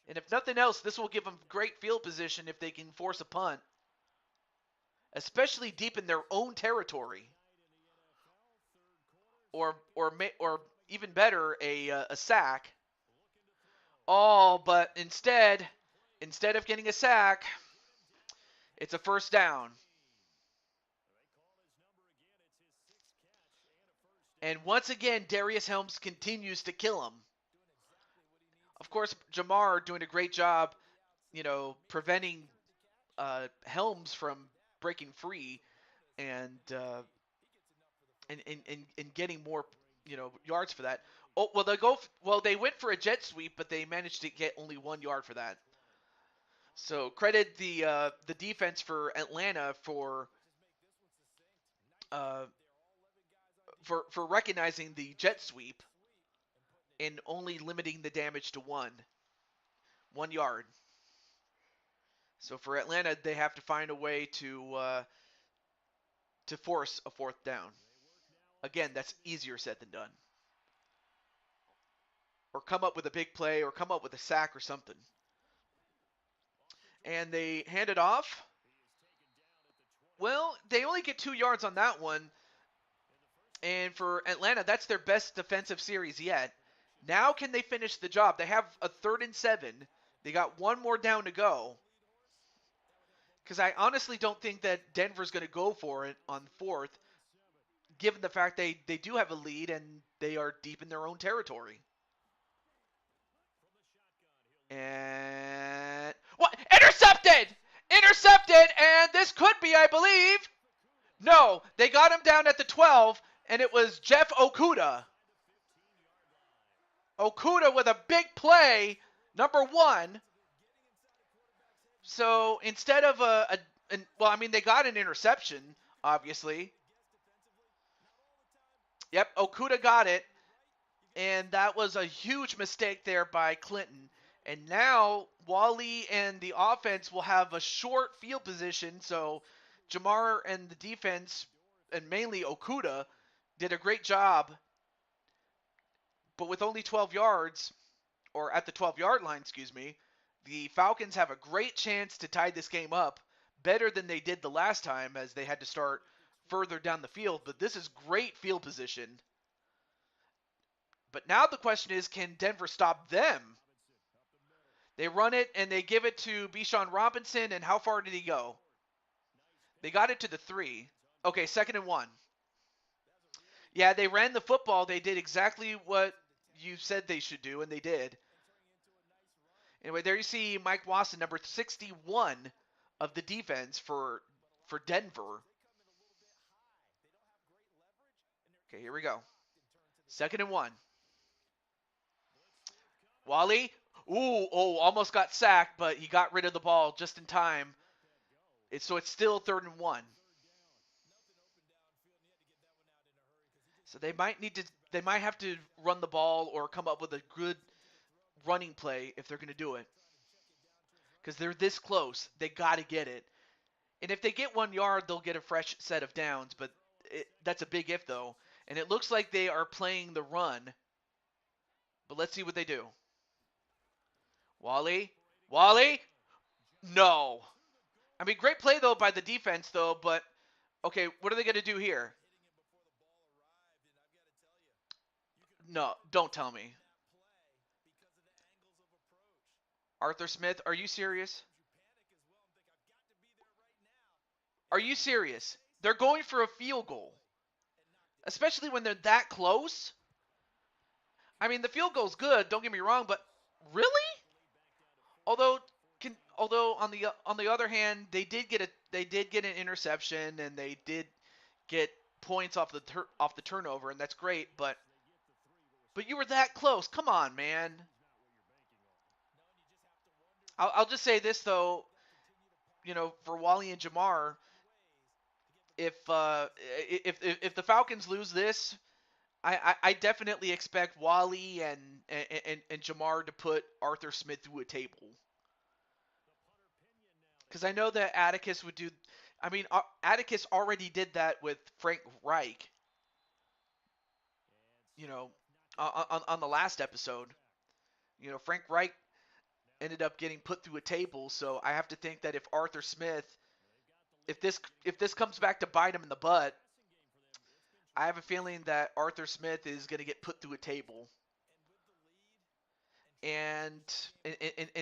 And if nothing else, this will give them great field position if they can force a punt, especially deep in their own territory. Or even better, a sack. Oh, but instead of getting a sack, it's a first down. And once again, Darius Helms continues to kill him. Of course, Jamar doing a great job, preventing Helms from breaking free and getting more, yards for that. Oh well, they went for a jet sweep, but they managed to get only 1 yard for that. So credit the defense for Atlanta uh, for recognizing the jet sweep and only limiting the damage to 1 yard. So for Atlanta, they have to find a way to force a 4th down. Again, that's easier said than done. Or come up with a big play, or come up with a sack or something. And they hand it off. Well, they only get 2 yards on that one. And for Atlanta, that's their best defensive series yet. Now can they finish the job? They have a 3rd and 7. They got 1 more down to go. Because I honestly don't think that Denver's going to go for it on 4th, given the fact they do have a lead and they are deep in their own territory. And what? Intercepted! Intercepted! And this could be, I believe. No, they got him down at the 12, and it was Jeff Okudah. Okudah with a big play, number 1. So instead of they got an interception, obviously. Yep, Okudah got it. And that was a huge mistake there by Clinton. And now Wally and the offense will have a short field position. So Jamar and the defense, and mainly Okudah, did a great job. But with only 12 yards, or at the 12-yard line, the Falcons have a great chance to tie this game up, better than they did the last time, as they had to start further down the field. But this is great field position. But now the question is, can Denver stop them? They run it, and they give it to Bijan Robinson, and how far did he go? They got it to the 3. Okay, 2nd and 1. Yeah, they ran the football. They did exactly what you said they should do, and they did. Anyway, there you see Mike Wasson, number 61 of the defense for Denver. Okay, here we go. 2nd and 1. Wally. Almost got sacked, but he got rid of the ball just in time. So it's still 3rd and 1. So they might have to run the ball or come up with a good running play if they're going to do it. Because they're this close. They got to get it. And if they get 1 yard, they'll get a fresh set of downs. But that's a big if, though. And it looks like they are playing the run. But let's see what they do. Wally? No. I mean, great play, though, by the defense, though. But, okay, what are they going to do here? No, don't tell me. Arthur Smith, are you serious? Are you serious? They're going for a field goal. Especially when they're that close. I mean, the field goal's good, don't get me wrong, but really? Although on the other hand, they did get an interception, and they did get points off the turnover, and that's great, but you were that close. Come on, man. I'll just say this, though, for Wally and Jamar, if the Falcons lose this, I definitely expect Wally and Jamar to put Arthur Smith through a table. Because I know that Atticus would do. I mean, Atticus already did that with Frank Reich. On the last episode, Frank Reich ended up getting put through a table. So I have to think that if Arthur Smith, if this comes back to bite him in the butt, I have a feeling that Arthur Smith is going to get put through a table. And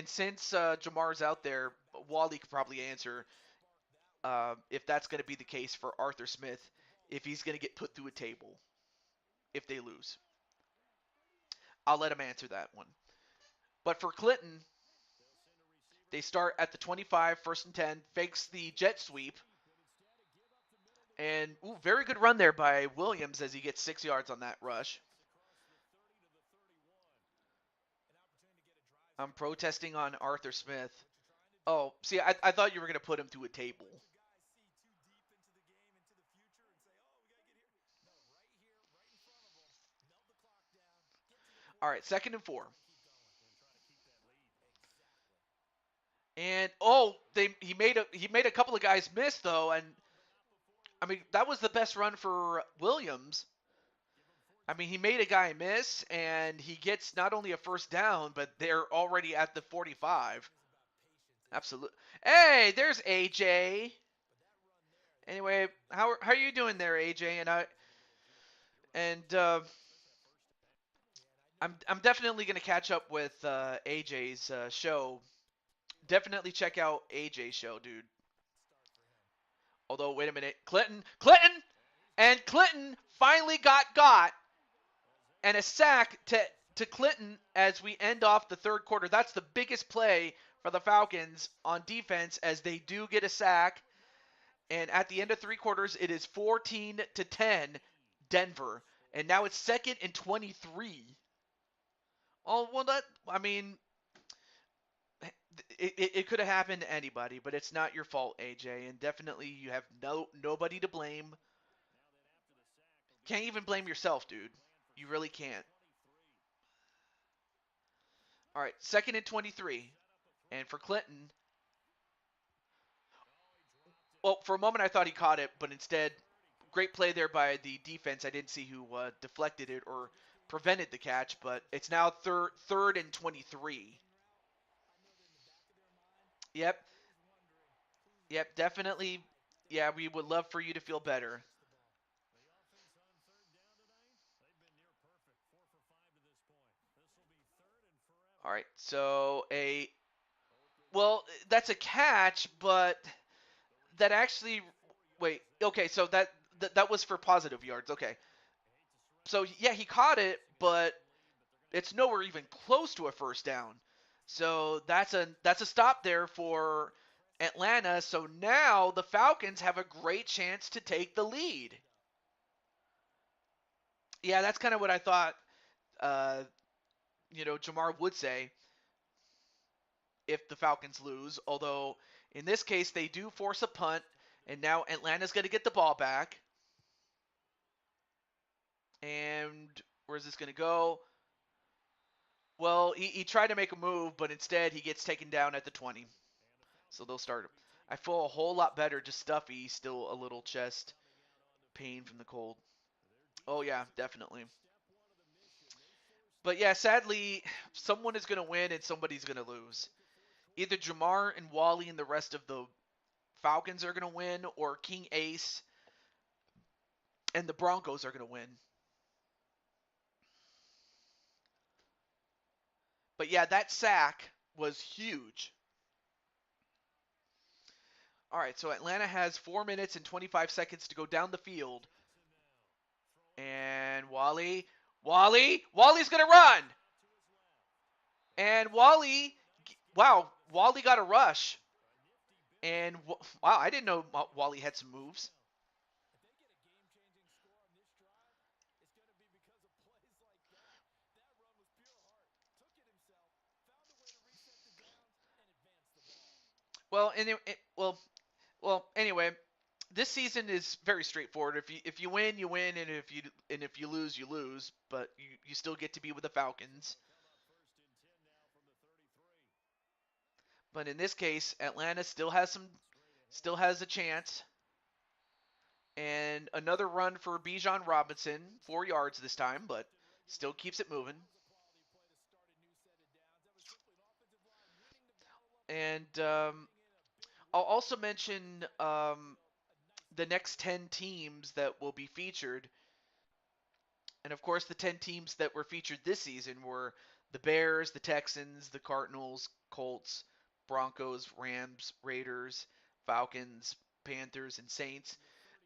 since Jamar's out there, Wally could probably answer if that's going to be the case for Arthur Smith, if he's going to get put through a table. if they lose? I'll let him answer that one. But for Clinton, they start at the 25, first and 10, fakes the jet sweep. And very good run there by Williams as he gets 6 yards on that rush. I'm protesting on Arthur Smith. Oh, see, I thought you were going to put him through a table. All right, 2nd and 4. And he made a couple of guys miss though, and I mean that was the best run for Williams. I mean he made a guy miss, and he gets not only a first down, but they're already at the 45. Absolutely. Hey, there's AJ. Anyway, how are you doing there, AJ? I'm definitely gonna catch up with AJ's show. Definitely check out AJ's show, dude. Although, wait a minute, Clinton, and Clinton finally got, and a sack to Clinton as we end off the 3rd quarter. That's the biggest play for the Falcons on defense as they do get a sack. And at the end of 3 quarters, it is 14-10 Denver, and now it's 2nd and 23. Oh well, it could have happened to anybody, but it's not your fault, AJ, and definitely you have nobody to blame. Can't even blame yourself, dude. You really can't. All right, 2nd and 23. And for Clinton, well, for a moment I thought he caught it, but instead, great play there by the defense. I didn't see who deflected it or prevented the catch, but it's now 3rd and 23. Yep. Yep, definitely. Yeah, we would love for you to feel better. All right, so well, that's a catch, but that actually, wait, okay, so that was for positive yards. Okay, so yeah, he caught it, but it's nowhere even close to a first down. So that's a stop there for Atlanta. So now the Falcons have a great chance to take the lead. Yeah, that's kind of what I thought. Uh, Jamar would say if the Falcons lose. Although in this case they do force a punt, and now Atlanta's going to get the ball back. And where's this going to go? Well, he tried to make a move, but instead he gets taken down at the 20. So they'll start him. I feel a whole lot better, just stuffy, still a little chest pain from the cold. Oh yeah, definitely. But yeah, sadly, someone is going to win and somebody's going to lose. Either Jamar and Wally and the rest of the Falcons are going to win, or King Ace and the Broncos are going to win. But yeah, that sack was huge. All right, so Atlanta has 4 minutes and 25 seconds to go down the field. And Wally's going to run. And Wally got a rush. And wow, I didn't know Wally had some moves. Well, anyway, this season is very straightforward. If you win, you win, and if you lose, you lose. But you still get to be with the Falcons. But in this case, Atlanta still has a chance. And another run for Bijan Robinson, 4 yards this time, but still keeps it moving. And I'll also mention the next 10 teams that will be featured. And of course, the 10 teams that were featured this season were the Bears, the Texans, the Cardinals, Colts, Broncos, Rams, Raiders, Falcons, Panthers, and Saints.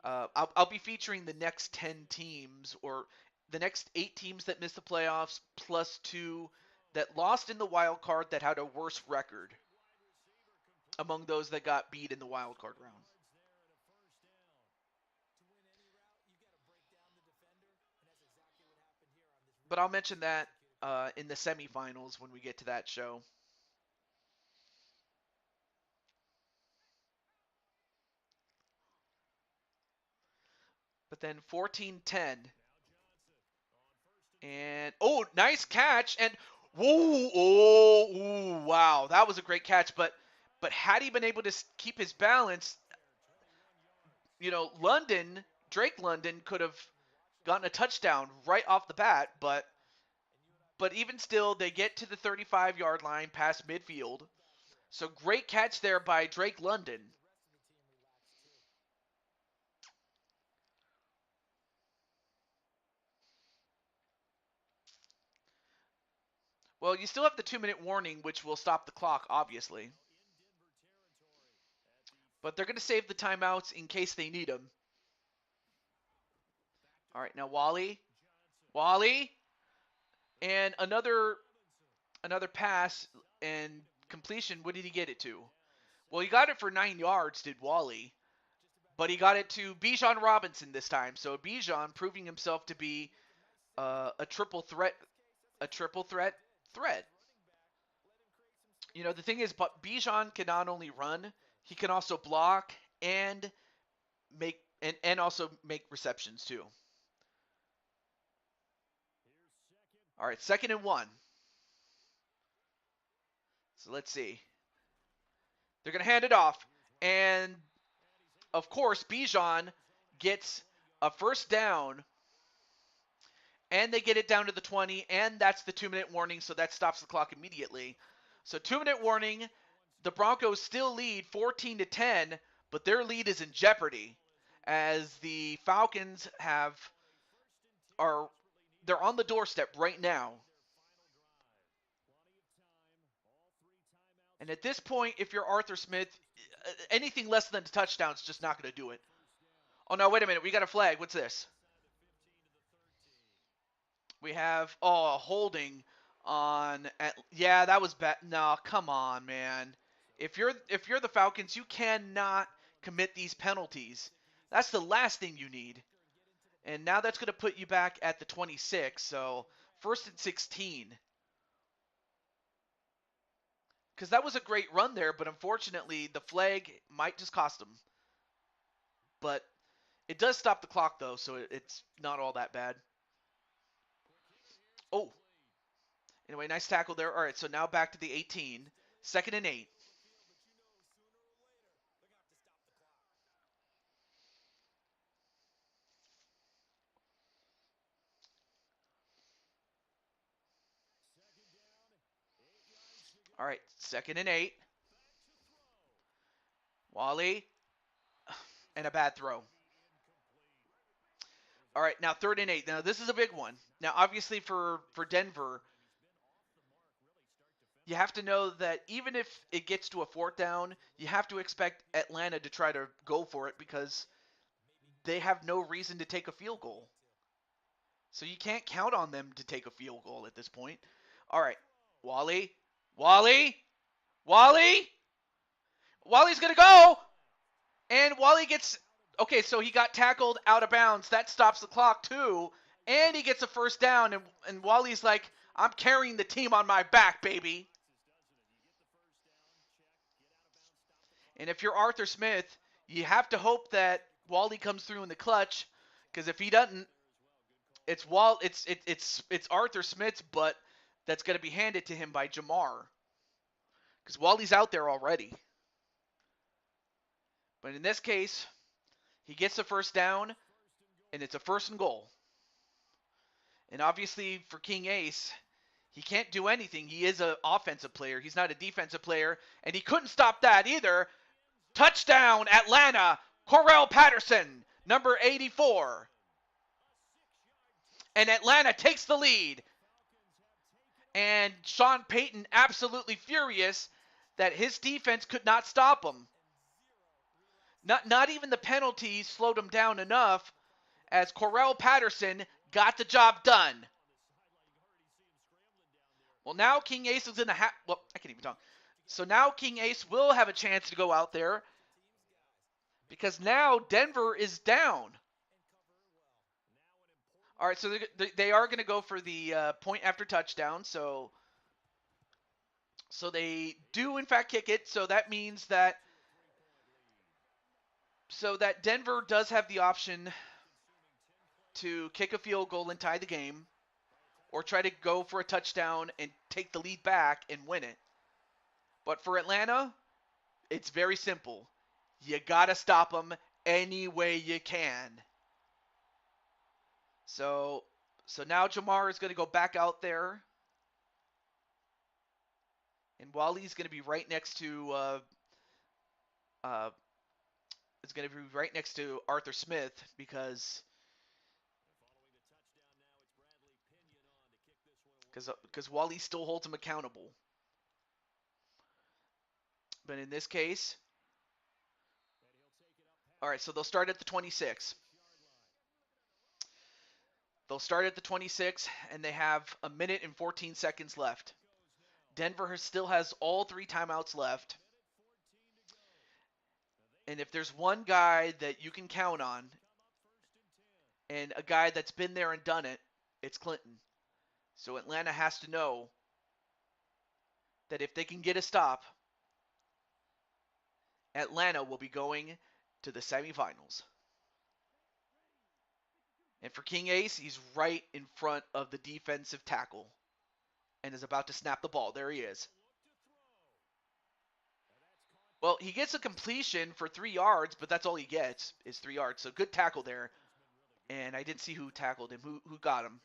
I'll be featuring the next 10 teams, or the next 8 teams that missed the playoffs plus 2 that lost in the wild card that had a worse record among those that got beat in the wild card round. But I'll mention that in the semifinals when we get to that show. But then 14-10. And, oh, nice catch. And, whoa, oh, wow. That was a great catch. But had he been able to keep his balance, Drake London could have gotten a touchdown right off the bat. But even still, they get to the 35-yard line past midfield. So great catch there by Drake London. Well, you still have the 2-minute warning, which will stop the clock, obviously. But they're going to save the timeouts in case they need them. All right, now Wally. And another pass and completion. What did he get it to? Well, he got it for 9 yards, did Wally. But he got it to Bijan Robinson this time. So Bijan proving himself to be a triple threat. The thing is, but Bijan can not only run, he can also block and make also make receptions too. All right, 2nd and 1. So let's see. They're going to hand it off. And, of course, Bijan gets a first down. And they get it down to the 20. And that's the 2-minute warning, so that stops the clock immediately. So 2-minute warning. The Broncos still lead 14-10, but their lead is in jeopardy as the Falcons they're on the doorstep right now. And at this point, if you're Arthur Smith, anything less than a touchdown is just not going to do it. Oh, no, wait a minute. We got a flag. What's this? We have, holding on. Yeah, that was bad. No, come on, man. If you're the Falcons, you cannot commit these penalties. That's the last thing you need. And now that's going to put you back at the 26. So 1st and 16. Because that was a great run there, but unfortunately the flag might just cost them. But it does stop the clock, though, so it's not all that bad. Oh. Anyway, nice tackle there. All right, so now back to the 18. 2nd and 8. All right, 2nd and 8. Wally. And a bad throw. All right, now 3rd and 8. Now, this is a big one. Now, obviously for Denver, you have to know that even if it gets to a 4th down, you have to expect Atlanta to try to go for it because they have no reason to take a field goal. So you can't count on them to take a field goal at this point. All right, Wally. Wally's going to go. And Wally gets... Okay, so he got tackled out of bounds. That stops the clock, too. And he gets a 1st down. And Wally's like, I'm carrying the team on my back, baby. And if you're Arthur Smith, you have to hope that Wally comes through in the clutch. Because if he doesn't, it's Arthur Smith's butt that's going to be handed to him by Jamar. Because Wally's out there already. But in this case, he gets the 1st down, and it's a 1st and goal. And obviously for King Ace, he can't do anything. He is an offensive player. He's not a defensive player, and he couldn't stop that either. Touchdown, Atlanta, Correll Patterson, number 84. And Atlanta takes the lead. And Sean Payton absolutely furious that his defense could not stop him. Not even the penalties slowed him down enough, as Correll Patterson got the job done. Well, now King Ace is in the well, I can't even talk. So now King Ace will have a chance to go out there because now Denver is down. All right, so they are going to go for the point after touchdown. So they do in fact kick it. So that means that Denver does have the option to kick a field goal and tie the game, or try to go for a touchdown and take the lead back and win it. But for Atlanta, it's very simple. You got to stop them any way you can. So now Jamar is going to go back out there. And Wally's going to be right next to it's going to be right next to Arthur Smith because Wally still holds him accountable. But in this case, all right, so they'll start at the 26. They'll start at the 26, and they have a minute and 14 seconds left. Denver still has all 3 timeouts left. And if there's one guy that you can count on, and a guy that's been there and done it, it's Clinton. So Atlanta has to know that if they can get a stop, Atlanta will be going to the semifinals. And for King Ace, he's right in front of the defensive tackle and is about to snap the ball. There he is. Well, he gets a completion for 3 yards, but that's all he gets is 3 yards. So good tackle there. And I didn't see who tackled him, who got him.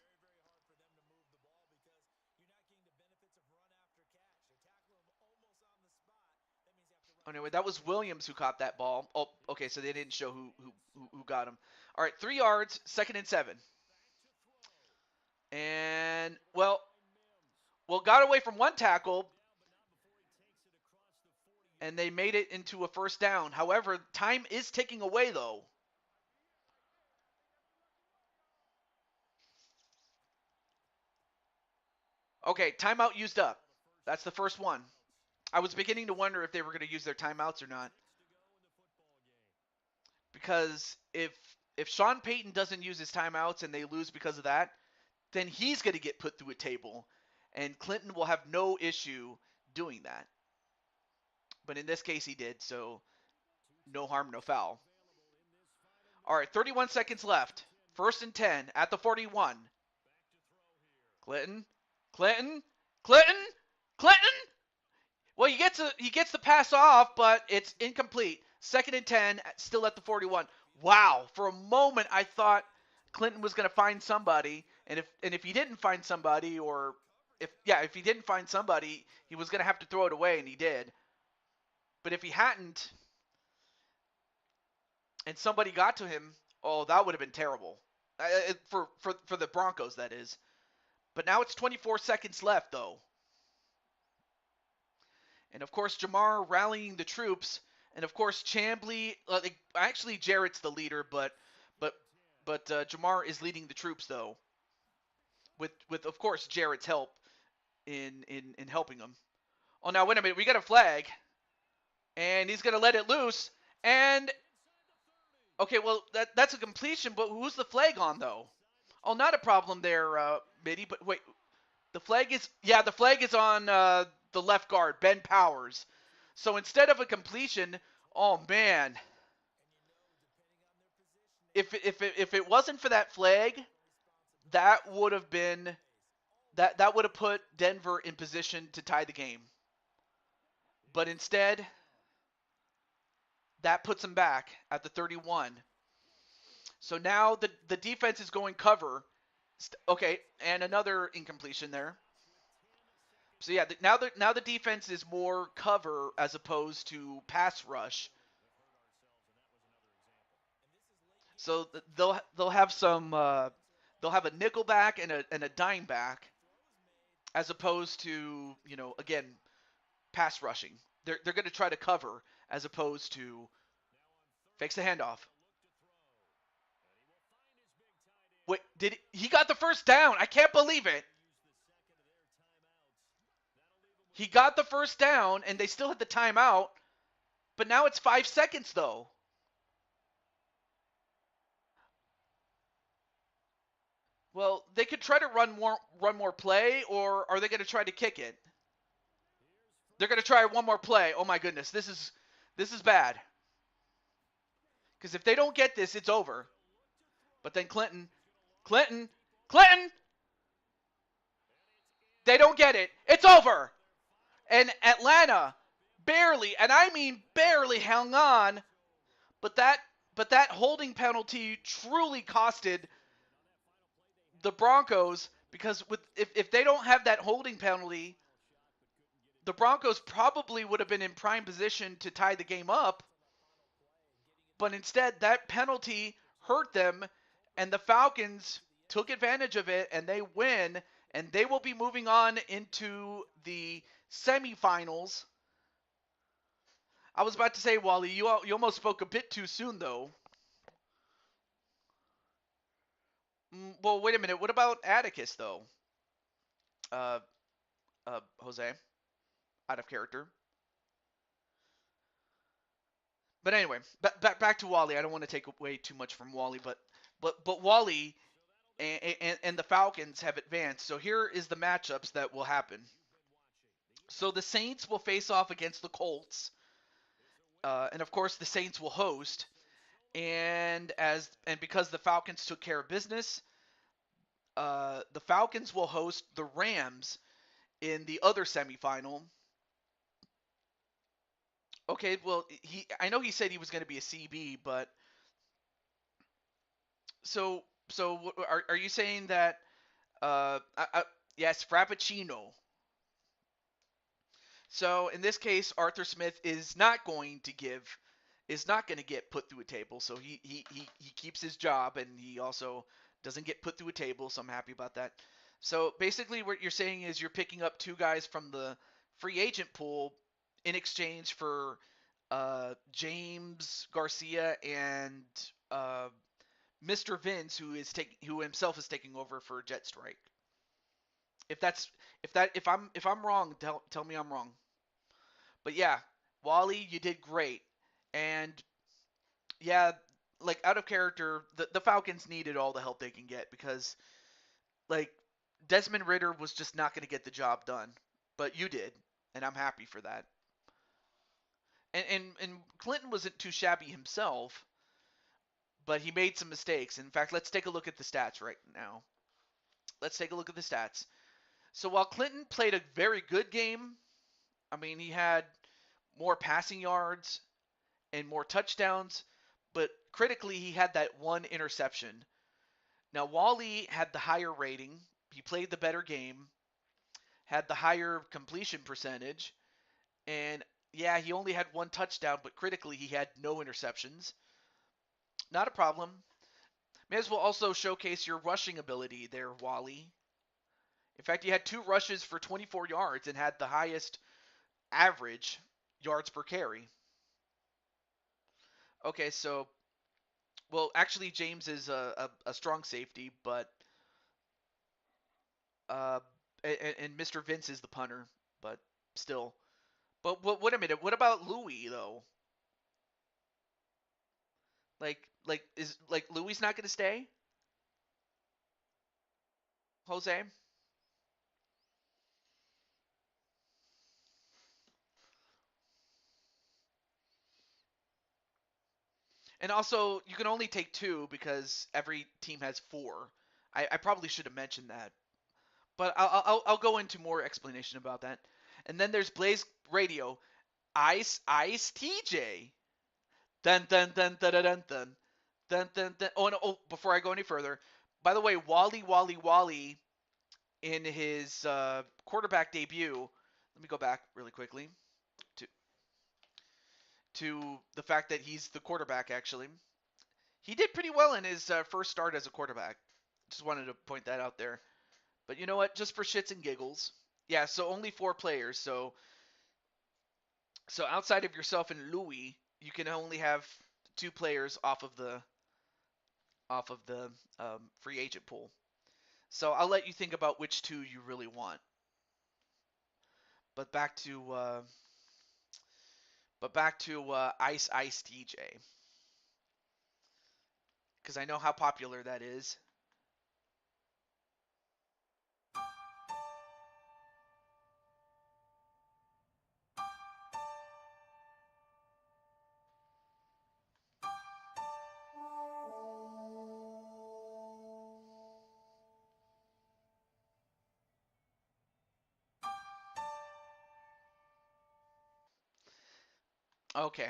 Anyway, that was Williams who caught that ball. Oh, okay, so they didn't show who got him. All right, 3 yards, 2nd and 7. And, well, got away from one tackle, and they made it into a first down. However, time is ticking away, though. Okay, timeout used up. That's the first one. I was beginning to wonder if they were going to use their timeouts or not. Because if Sean Payton doesn't use his timeouts and they lose because of that, then he's going to get put through a table. And Clinton will have no issue doing that. But in this case, he did, so no harm, no foul. All right, 31 seconds left. 1st and 10 at the 41. Clinton. Well, he gets the pass off, but it's incomplete. 2nd and 10, still at the 41. Wow, for a moment I thought Clinton was going to find somebody, and if he didn't find somebody, or if he didn't find somebody, he was going to have to throw it away, and he did. But if he hadn't, and somebody got to him, oh, that would have been terrible. For the Broncos, that is. But now it's 24 seconds left, though. And, of course, Jamar rallying the troops. And, of course, Chambly, actually Jarrett's the leader, but Jamar is leading the troops, though. With of course, Jarrett's help in helping him. Oh, now, wait a minute. We got a flag. And he's going to let it loose. And, okay, well, that's a completion, but who's the flag on, though? Oh, not a problem there, Mitty, but wait. The flag is on the left guard, Ben Powers. So instead of a completion, oh, man. If it wasn't for that flag, that would have been that would have put Denver in position to tie the game. But instead, that puts them back at the 31. So now the defense is going cover. Okay, and another incompletion there. So yeah, now the defense is more cover as opposed to pass rush. So they'll have some they'll have a nickel back and a dime back, as opposed to, again, pass rushing. They're going to try to cover as opposed to fakes the handoff. Wait, he got the first down? I can't believe it. He got the first down, and they still had the timeout, but now it's 5 seconds, though. Well, they could try to run more play, or are they going to try to kick it? They're going to try one more play. Oh my goodness, this is bad. Because if they don't get this, it's over. But then Clinton, they don't get it. It's over. And Atlanta barely, and I mean barely, hung on. But that holding penalty truly costed the Broncos, because if they don't have that holding penalty, the Broncos probably would have been in prime position to tie the game up. But instead, that penalty hurt them, and the Falcons took advantage of it, and they win, and they will be moving on into the semifinals. I was about to say, Wally, you almost spoke a bit too soon, though. Well, wait a minute. What about Atticus, though? Jose, out of character. But anyway, back to Wally. I don't want to take away too much from Wally, but Wally and the Falcons have advanced. So here is the matchups that will happen. So the Saints will face off against the Colts, and of course the Saints will host. And because the Falcons took care of business, the Falcons will host the Rams in the other semifinal. Okay, well, I know he said he was going to be a CB, but so are you saying that yes, Frappuccino. So in this case, Arthur Smith is not going to get put through a table. So he keeps his job, and he also doesn't get put through a table. So I'm happy about that. So basically, what you're saying is you're picking up 2 guys from the free agent pool in exchange for James Garcia and Mr. Vince, who himself is taking over for Jet Strike. If I'm wrong, tell me I'm wrong. But yeah, Wally, you did great. And yeah, like, out of character, the Falcons needed all the help they can get, because like Desmond Ridder was just not going to get the job done. But you did, and I'm happy for that. And Clinton wasn't too shabby himself, but he made some mistakes. In fact, let's take a look at the stats right now. Let's take a look at the stats. So while Clinton played a very good game, I mean, he had more passing yards and more touchdowns, but critically, he had that one interception. Now, Wally had the higher rating. He played the better game, had the higher completion percentage, and yeah, he only had one touchdown, but critically, he had no interceptions. Not a problem. May as well also showcase your rushing ability there, Wally. In fact, he had 2 rushes for 24 yards and had the highest average yards per carry. Okay, so, well, actually, James is a strong safety, but and Mr. Vince is the punter, but still. But wait a minute, what about Louis though? Is Louis not going to stay? Jose? And also, you can only take 2 because every team has 4. I probably should have mentioned that, but I'll go into more explanation about that. And then there's Blaze Radio, Ice TJ. Dun dun dun dun dun dun dun dun dun dun. Oh no! Oh, before I go any further, by the way, Wally, in his quarterback debut. Let me go back really quickly to the fact that he's the quarterback. Actually, he did pretty well in his first start as a quarterback. Just wanted to point that out there. But you know what? Just for shits and giggles. Yeah, so only 4 players. So outside of yourself and Louis, you can only have 2 players off of the off of the free agent pool. So I'll let you think about which two you really want. But back to Ice Ice TJ, because I know how popular that is. Okay,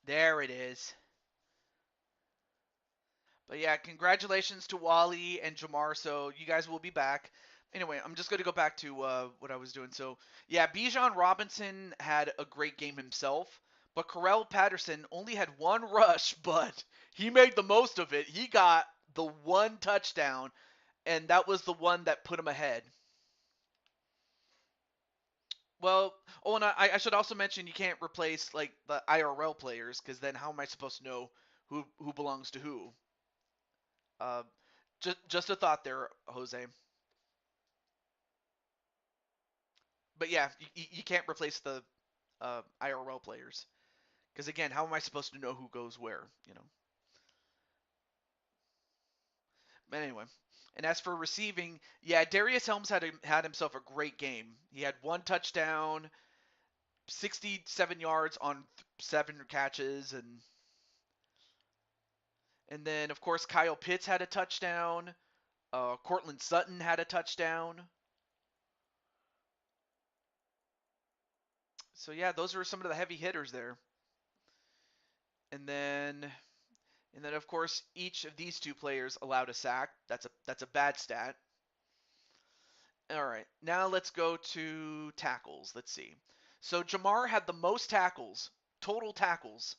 there it is. But yeah, congratulations to Wally and Jamar. So you guys will be back. Anyway, I'm just going to go back to what I was doing. So yeah, Bijan Robinson had a great game himself, but Corell Patterson only had one rush, but he made the most of it. He got the one touchdown, and that was the one that put him ahead. Well, oh, and I should also mention you can't replace like the IRL players because then how am I supposed to know who belongs to who? Uh, just a thought there, Jose. But yeah, you can't replace the IRL players because again, how am I supposed to know who goes where? You know. But anyway, and as for receiving, yeah, Darius Helms had himself a great game. He had one touchdown, 67 yards on 7 catches, and then of course Kyle Pitts had a touchdown. Cortland Sutton had a touchdown. So yeah, those are some of the heavy hitters there. And then of course each of these two players allowed a sack. That's a bad stat. All right, now let's go to tackles. Let's see. So Jamar had the most tackles, total tackles,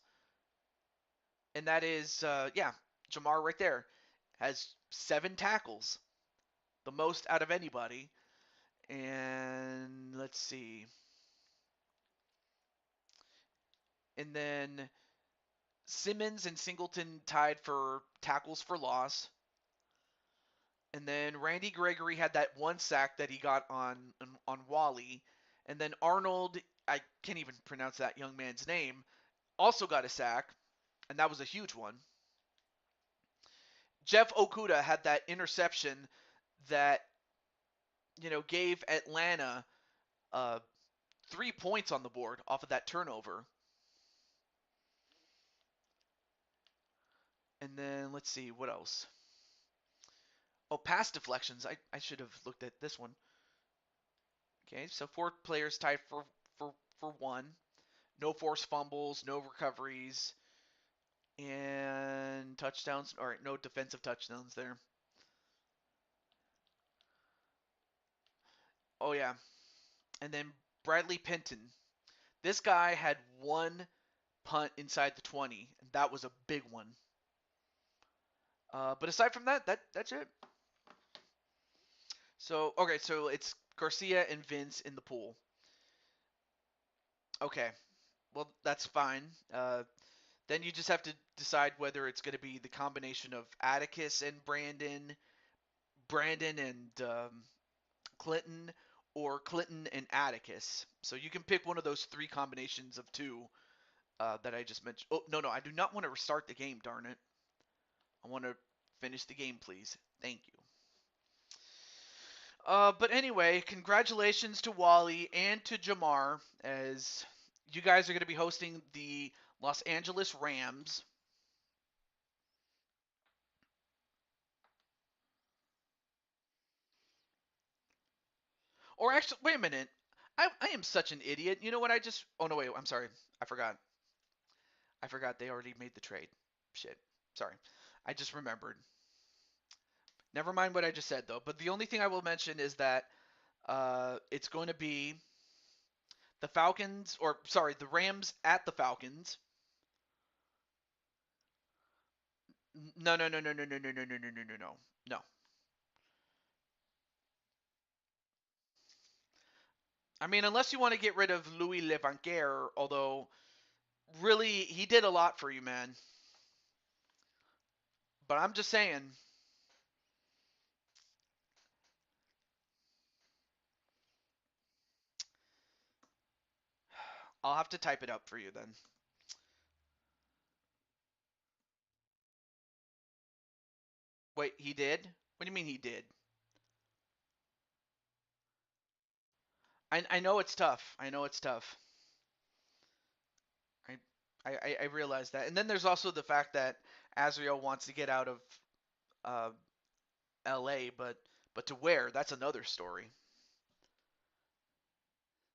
and that is yeah, Jamar right there has 7 tackles, the most out of anybody. And let's see. And then Simmons and Singleton tied for tackles for loss. And then Randy Gregory had that one sack that he got on Wally. And then Arnold, I can't even pronounce that young man's name, also got a sack, and that was a huge one. Jeff Okuda had that interception that gave Atlanta 3 points on the board off of that turnover. And then let's see what else. Oh, pass deflections. I should have looked at this one. Okay, so 4 players tied for one. No forced fumbles, no recoveries, and touchdowns. All right, no defensive touchdowns there. Oh yeah, and then Bradley Penton. This guy had one punt inside the 20, and that was a big one. But aside from that's it. So okay, so it's Garcia and Vince in the pool. Okay, well that's fine. Then you just have to decide whether it's going to be the combination of Atticus and Brandon and Clinton, or Clinton and Atticus. So you can pick one of those 3 combinations of two that I just mentioned. Oh, no, I do not want to restart the game, darn it. I want to finish the game, please. Thank you. But anyway, congratulations to Wally and to Jamar, as you guys are going to be hosting the Los Angeles Rams. Or actually, wait a minute. I am such an idiot. You know what I just... Oh, no, wait. I'm sorry. I forgot. They already made the trade. Shit. Sorry. I just remembered. Never mind what I just said, though. But the only thing I will mention is that it's going to be the Falcons, or sorry, the Rams at the Falcons. No, no, no, no, no, no, no, no, no, no, no, no, no. No. I mean, unless you want to get rid of Louis Levanquer, although really he did a lot for you, man. But I'm just saying. I'll have to type it up for you then. Wait, he did? What do you mean he did? I know it's tough. I know it's tough. I, I realize that. And then there's also the fact that Azriel wants to get out of uh, LA, but to where? That's another story.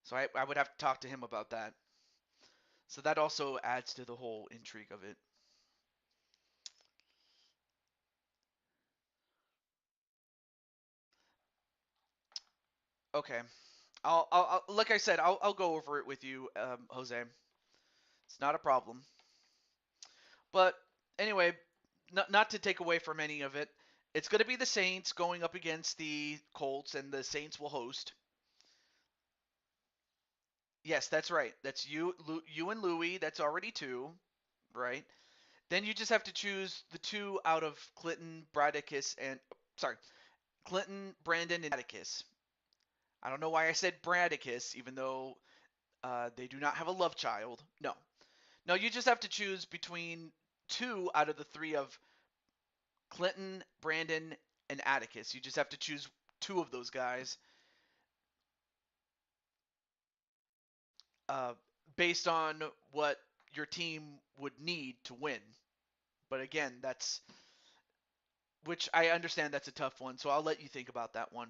So I would have to talk to him about that. So that also adds to the whole intrigue of it. Okay. I'll like I said, I'll go over it with you, Jose. It's not a problem. But anyway, not to take away from any of it, it's going to be the Saints going up against the Colts, and the Saints will host. Yes, that's right. That's you and Louie. That's already two, right? Then you just have to choose the two out of Clinton, Bradicus, and sorry, Clinton, Brandon, and Atticus. I don't know why I said Bradicus, even though they do not have a love child. No, you just have to choose between two out of the three of Clinton, Brandon, and Atticus. You just have to choose two of those guys uh, based on what your team would need to win. But again, that's which I understand that's a tough one, so I'll let you think about that one.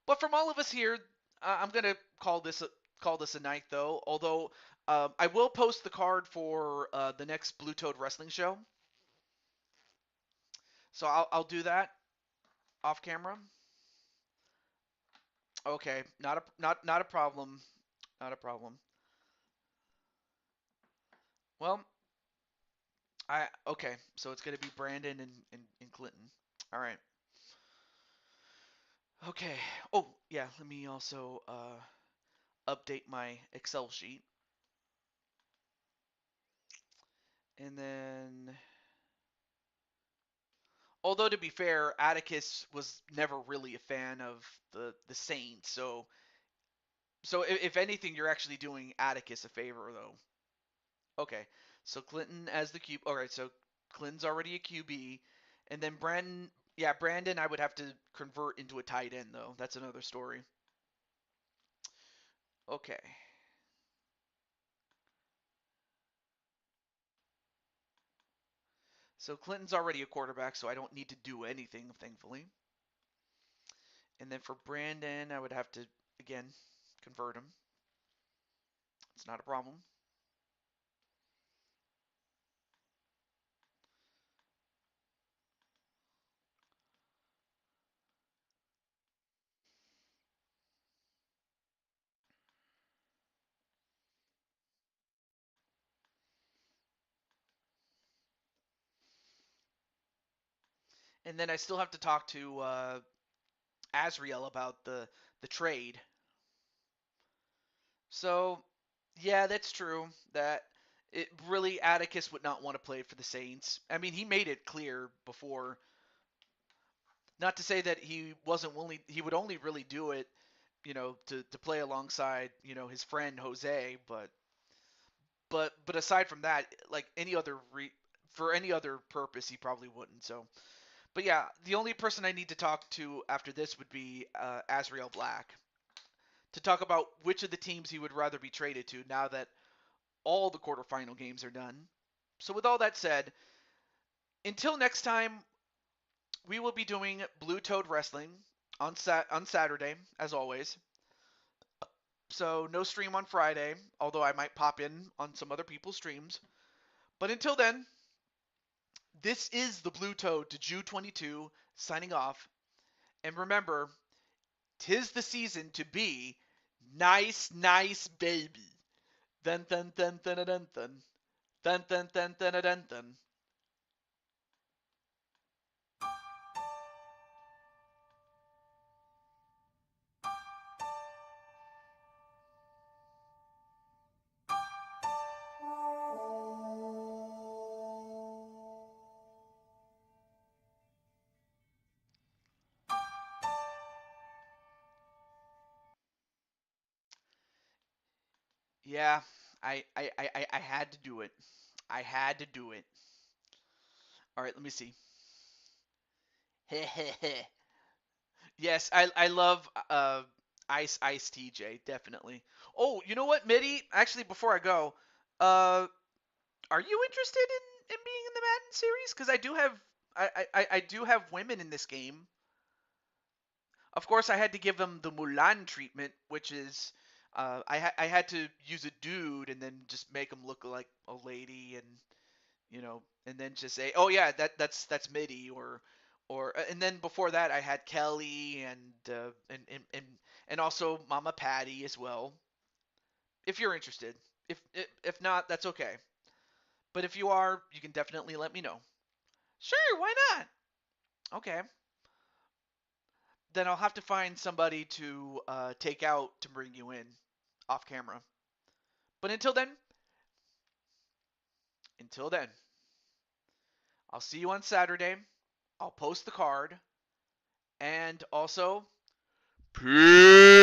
But from all of us here, I'm gonna call this a night though. Although I will post the card for the next Blue Toad Wrestling show, so I'll do that off camera. Okay, not a problem, not a problem. Well, okay, so it's gonna be Brandon and Clinton. All right. Okay. Oh yeah, let me also update my Excel sheet, and then although to be fair, Atticus was never really a fan of the Saints, so if anything, you're actually doing Atticus a favor though. Okay, so Clinton as the Q. All right, so Clinton's already a QB, and then Brandon. Yeah, Brandon, I would have to convert into a tight end though. That's another story. Okay. So Clinton's already a quarterback, so I don't need to do anything, thankfully. And then for Brandon, I would have to, again, convert him. It's not a problem. And then I still have to talk to Azriel about the trade. So, yeah, that's true. That it really Atticus would not want to play for the Saints. I mean, he made it clear before. Not to say that he wasn't willing. He would only really do it, to play alongside, his friend Jose. But aside from that, like for any other purpose, he probably wouldn't. So, but yeah, the only person I need to talk to after this would be Azriel Black to talk about which of the teams he would rather be traded to now that all the quarterfinal games are done. So, with all that said, until next time, we will be doing Blue Toad Wrestling on Saturday, as always. So, no stream on Friday, although I might pop in on some other people's streams. But until then, this is the Blue Toad to Jew 22 signing off. And remember, 'tis the season to be nice, nice baby. Dun dun dun dun dun dun dun dun dun dun dun dun. Yeah, I had to do it. I had to do it. All right, let me see. Yes, I love Ice TJ definitely. Oh, you know what, Mitty? Actually, before I go, uh, are you interested in being in the Madden series? Because I do have women in this game. Of course, I had to give them the Mulan treatment, which is I had to use a dude and then just make him look like a lady, and and then just say, oh yeah, that's Mitty, or and then before that I had Kelly and also Mama Patty as well. If you're interested, if not, that's okay. But if you are, you can definitely let me know. Sure, why not? Okay, then I'll have to find somebody to take out to bring you in off camera. But until then, I'll see you on Saturday. I'll post the card, and also peace.